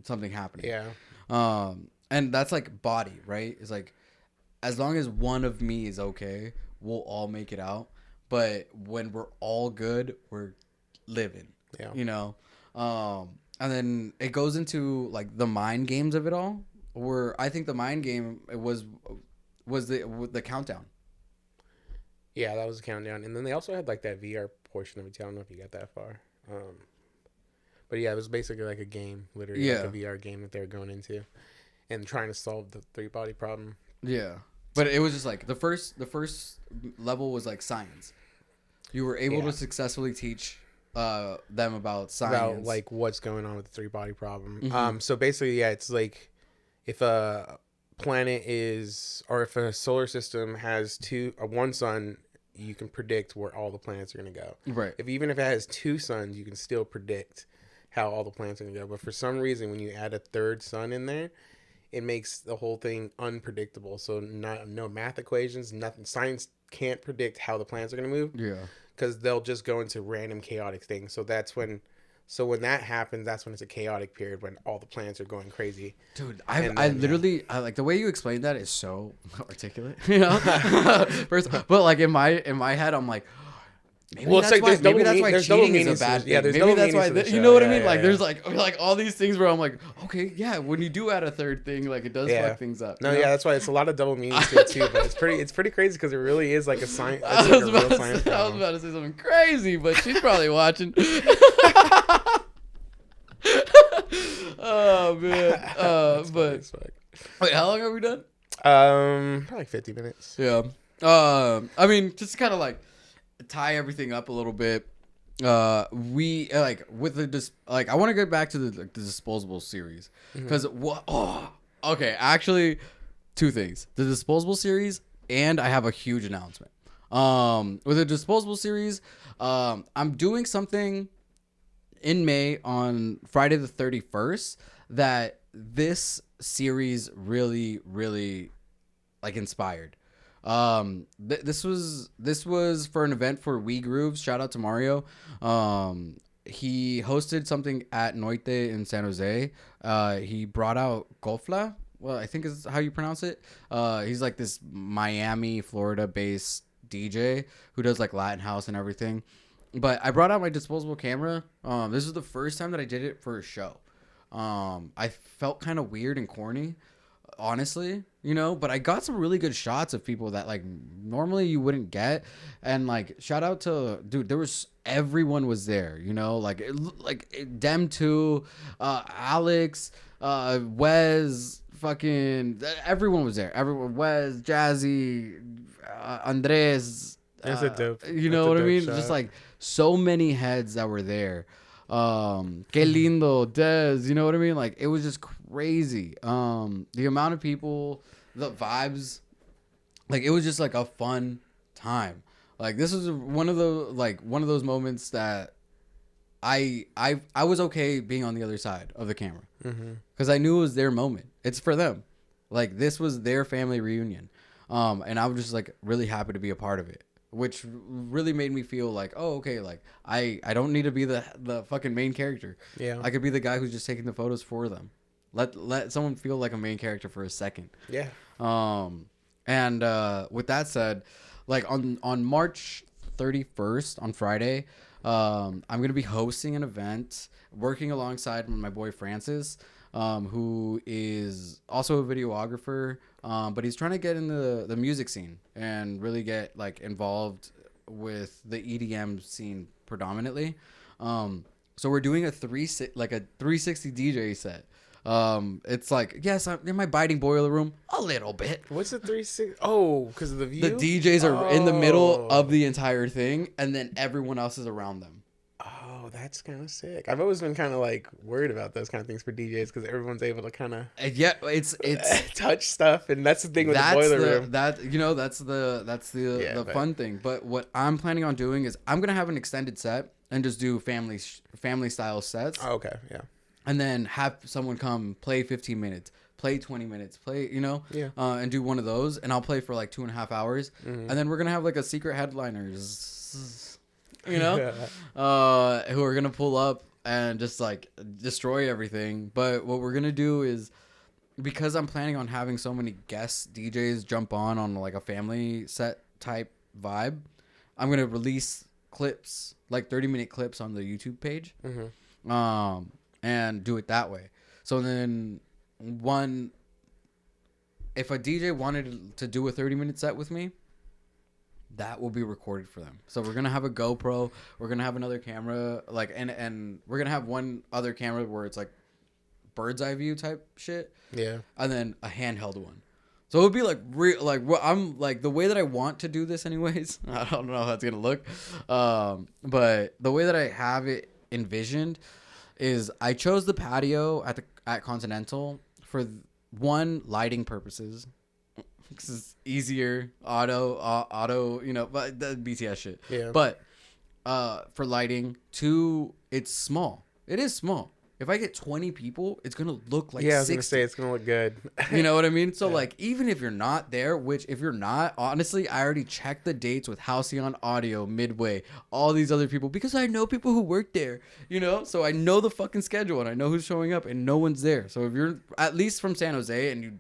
something happening. Yeah. And that's like body, right? It's like as long as one of me is okay, we'll all make it out. But when we're all good, we're living. Yeah. You know? And then it goes into like the mind games of it all. Where I think the mind game was the countdown. Yeah, that was the countdown, and then they also had like that VR portion of it too. I don't know if you got that far, but yeah, it was basically like a game, literally like a VR game that they were going into, and trying to solve the 3 Body Problem. Yeah, but it was just like the first level was like science. You were able to successfully teach them about science, about like what's going on with the 3 Body Problem. So basically, it's like if a planet or if a solar system has one sun, you can predict where all the planets are going to go. Right. Even if it has 2 suns, you can still predict how all the planets are going to go. But for some reason, when you add a 3rd sun in there, it makes the whole thing unpredictable. So no math equations, nothing. Science can't predict how the planets are going to move. Yeah. Because they'll just go into random chaotic things. So when that happens, that's when it's a chaotic period when all the planets are going crazy. Dude, I literally like the way you explained that is so articulate, you know. But like in my head, I'm like, maybe that's why cheating is a bad thing. Yeah, there's maybe that's why you know what I mean. Like there's like all these things where I'm like, okay, yeah, when you do add a 3rd thing, like it does fuck things up. No, that's why it's a lot of double meanings to it too. But it's pretty crazy because it really is like a science. I was about to say something crazy, but she's probably watching. Oh man, but wait, how long have we done? Probably like 50 minutes. Yeah. I mean, just kind of like tie everything up a little bit. We like with the I want to get back to the disposable series because okay, actually, 2 things: the disposable series, and I have a huge announcement. With the disposable series, I'm doing something in May on Friday the 31st that this series really, really like inspired. This was for an event for We Grooves. Shout out to Mario. He hosted something at Noite in San Jose. He brought out Golfla. Well, I think is how you pronounce it. He's like this Miami, Florida based DJ who does like Latin house and everything. But I brought out my disposable camera. This is the first time that I did it for a show. I felt kind of weird and corny, honestly, you know, but I got some really good shots of people that like normally you wouldn't get. And like, shout out to dude, everyone was there, you know, like them too, Alex, Wes, fucking everyone was there. Everyone, Wes, Jazzy, Andres. That's a dope. You know what I mean? Shot. Just like so many heads that were there. Que lindo, Des. You know what I mean? Like it was just crazy. The amount of people, the vibes, like it was just like a fun time. Like this was one of those moments that I was okay being on the other side of the camera because I knew it was their moment. It's for them. Like this was their family reunion. And I was just like really happy to be a part of it, which really made me feel like, oh, okay, like I don't need to be the fucking main character. Yeah. I could be the guy who's just taking the photos for them. Let someone feel like a main character for a second. Yeah. And with that said, like on March 31st on Friday, I'm going to be hosting an event working alongside my boy Francis, who is also a videographer, but he's trying to get in the music scene and really get like involved with the EDM scene predominantly. So we're doing a 360 DJ set. It's like, yes, I'm in my biting boiler room a little bit. What's the 360? Oh, because of the view? The DJs are in the middle of the entire thing, and then everyone else is around them. Oh, that's kind of sick. I've always been kind of like worried about those kind of things for DJs because everyone's able to kind of it's touch stuff, and that's the thing with the boiler room. That's the fun thing. But what I'm planning on doing is I'm gonna have an extended set and just do family style sets. Oh, okay, yeah. And then have someone come play 15 minutes, play 20 minutes, play, you know, and do one of those. And I'll play for like 2.5 hours. And then we're going to have like a secret headliners, you know, who are going to pull up and just like destroy everything. But what we're going to do is, because I'm planning on having so many guest DJs jump on like a family set type vibe, I'm going to release clips, like 30-minute clips on the YouTube page. And do it that way. So then if a DJ wanted to do a 30-minute set with me, that will be recorded for them. So we're going to have a GoPro. We're going to have another camera, like, and we're going to have one other camera where it's like bird's eye view type shit. Yeah. And then a handheld one. So it would be like I'm like the way that I want to do this anyways. I don't know how it's going to look. But the way that I have it envisioned is I chose the patio at Continental for lighting purposes. This is easier, auto, you know, but the BTS shit. Yeah. But for lighting, 2, it's small. It is small. If I get 20 people, it's gonna look like 60. I was gonna say it's gonna look good. You know what I mean? So like, even if you're not there, which if you're not, honestly, I already checked the dates with Halcyon Audio, Midway, all these other people because I know people who work there. You know, so I know the fucking schedule and I know who's showing up, and no one's there. So if you're at least from San Jose and you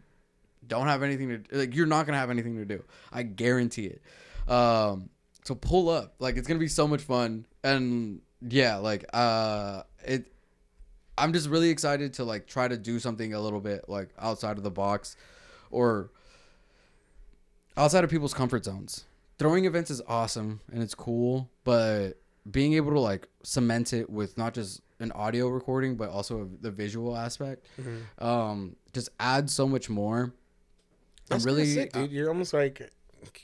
don't have anything to like, you're not gonna have anything to do. I guarantee it. So pull up, like it's gonna be so much fun, and yeah, like I'm just really excited to like try to do something a little bit like outside of the box or outside of people's comfort zones. Throwing events is awesome and it's cool, but being able to like cement it with not just an audio recording, but also the visual aspect, just adds so much more. That's really sick, dude. You're almost like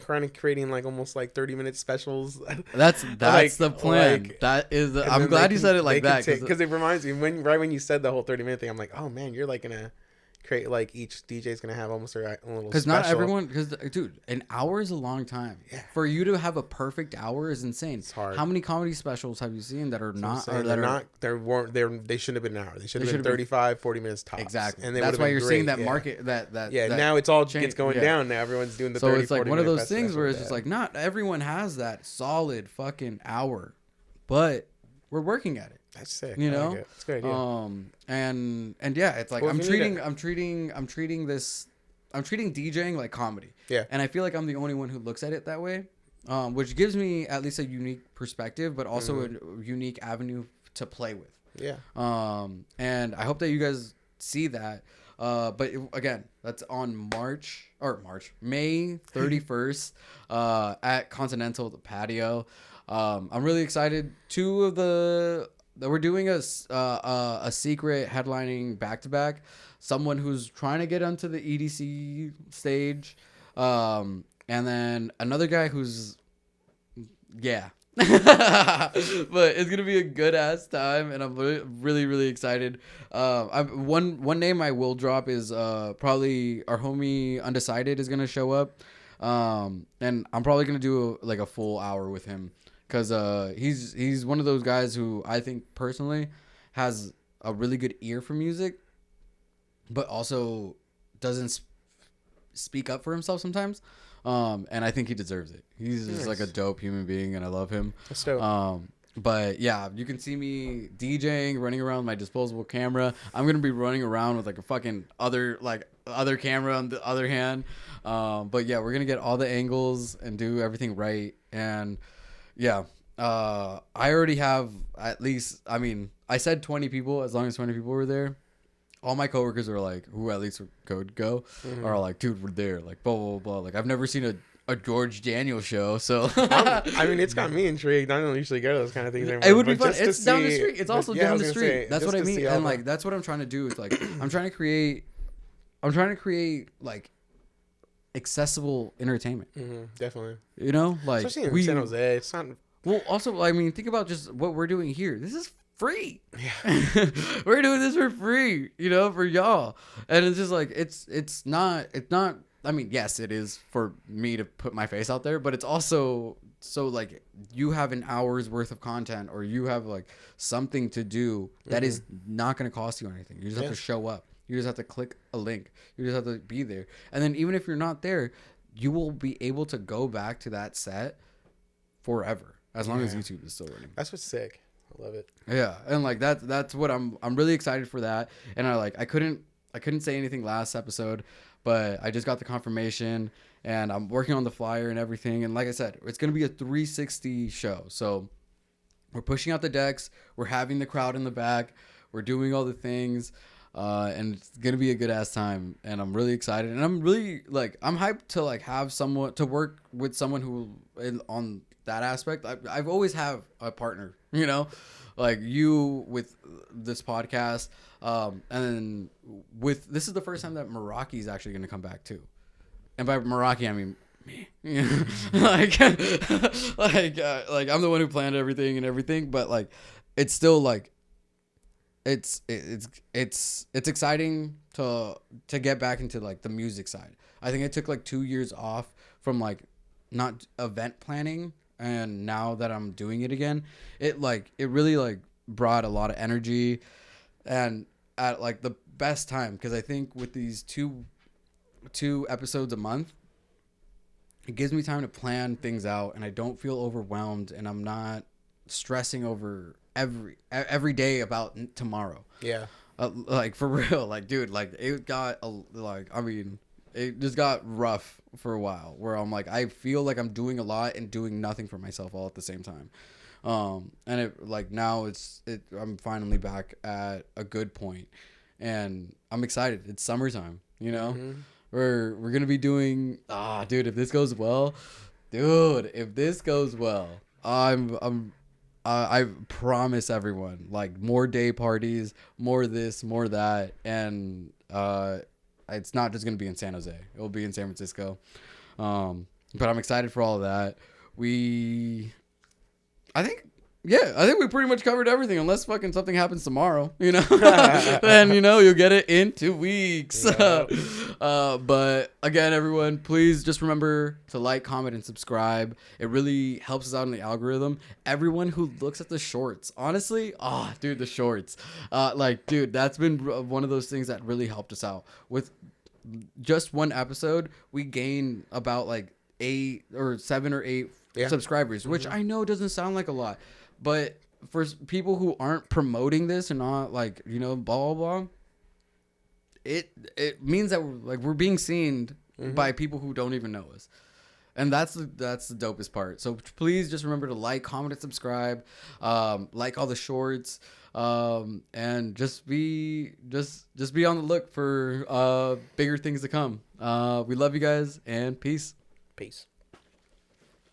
kind of creating like almost like 30-minute specials. That's like, the plan. Like, that is I'm glad you said it like that because it reminds me when you said the whole 30-minute thing, I'm like, oh man, you're create like each DJ is gonna have almost their own little. Because not everyone, because dude, an hour is a long time. Yeah. For you to have a perfect hour is insane. It's hard. How many comedy specials have you seen that are not? Or that they shouldn't have been an hour. They should have been 35, 40 minutes tops. Exactly. And that's why you're seeing that market that now it's all it's going down. Now everyone's doing the. So 30, it's like 40 one of those minute things where it's specials. just like not everyone has that solid fucking hour, but we're working at it. That's sick. You know, it's a good idea. And yeah, it's like Well, I'm treating DJing like comedy. Yeah. And I feel like I'm the only one who looks at it that way, which gives me at least a unique perspective, but also a unique avenue to play with. Yeah. And I hope that you guys see that. But again, that's on May 31st, at Continental, the patio. I'm really excited. We're doing a secret headlining back-to-back. Someone who's trying to get onto the EDC stage. And then another guy who's, yeah. But it's going to be a good-ass time, and I'm really, really excited. One name I will drop is probably our homie Undecided is going to show up. And I'm probably going to do a full hour with him. Because he's one of those guys who I think personally has a really good ear for music, but also doesn't speak up for himself sometimes. And I think he deserves it. He's just like a dope human being, and I love him. That's dope. But yeah, you can see me DJing, running around with my disposable camera. I'm gonna be running around with like a fucking other camera on the other hand. But yeah, we're gonna get all the angles and do everything right. And yeah, I already have at least, I said 20 people, as long as 20 people were there. All my coworkers are like, who at least could go, are like, dude, we're there. Like, blah, blah, blah. Like, I've never seen a George.Daniel show, so. It's got me intrigued. I don't usually go to those kind of things anymore. It would be fun. It's down the street. It's also down the street. That's what I mean. And like, that's what I'm trying to do. It's like, I'm trying to create like accessible entertainment. Definitely. You know, like especially in San Jose. It's not. Well, also, think about just what we're doing here. This is free. Yeah. We're doing this for free, for y'all. And it's just like, it's not, yes, it is for me to put my face out there, but it's also so like you have an hour's worth of content, or you have like something to do that is not going to cost you anything. You just have to show up. You just have to click a link. You just have to be there. And then even if you're not there, you will be able to go back to that set forever, as long as YouTube is still running. That's what's sick. I love it. Yeah, and like that's what I'm really excited for that. And I couldn't say anything last episode, but I just got the confirmation, and I'm working on the flyer and everything. And like I said, it's gonna be a 360 show. So we're pushing out the decks, we're having the crowd in the back, we're doing all the things, and it's gonna be a good ass time. And I'm really excited, and I'm really I'm hyped to have someone to work with, someone who on that aspect. I've always have a partner, like you with this podcast, and then with this is the first time that Meraki is actually going to come back too. And by Meraki I mean me. like I'm the one who planned everything, but it's still it's exciting to get back into the music side. I think I took 2 years off from not event planning. And now that I'm doing it again, it really brought a lot of energy, and at the best time, because I think with these two episodes a month, it gives me time to plan things out, and I don't feel overwhelmed, and I'm not stressing over every day about tomorrow. Yeah. For real, dude, it got it just got rough for a while, where I'm I feel like I'm doing a lot and doing nothing for myself all at the same time. And it now I'm finally back at a good point, and I'm excited. It's summertime, We're gonna be doing dude, if this goes well, I promise everyone more day parties, more this, more that, and it's not just going to be in San Jose. It will be in San Francisco. But I'm excited for all of that. I think, Yeah, I think we pretty much covered everything, unless fucking something happens tomorrow, you know. Then you'll get it in 2 weeks. Yeah. But again, everyone, please just remember to like, comment, and subscribe. It really helps us out in the algorithm. Everyone who looks at the shorts, honestly, dude, the shorts, dude, that's been one of those things that really helped us out. With just one episode, we gain about like 8 or 7 or 8 subscribers, which I know doesn't sound like a lot. But for people who aren't promoting this and not like, blah, blah, blah, it means that we're being seen by people who don't even know us. And that's the dopest part. So please just remember to like, comment, and subscribe, like all the shorts, and just be on the look for bigger things to come. We love you guys, and peace. Peace.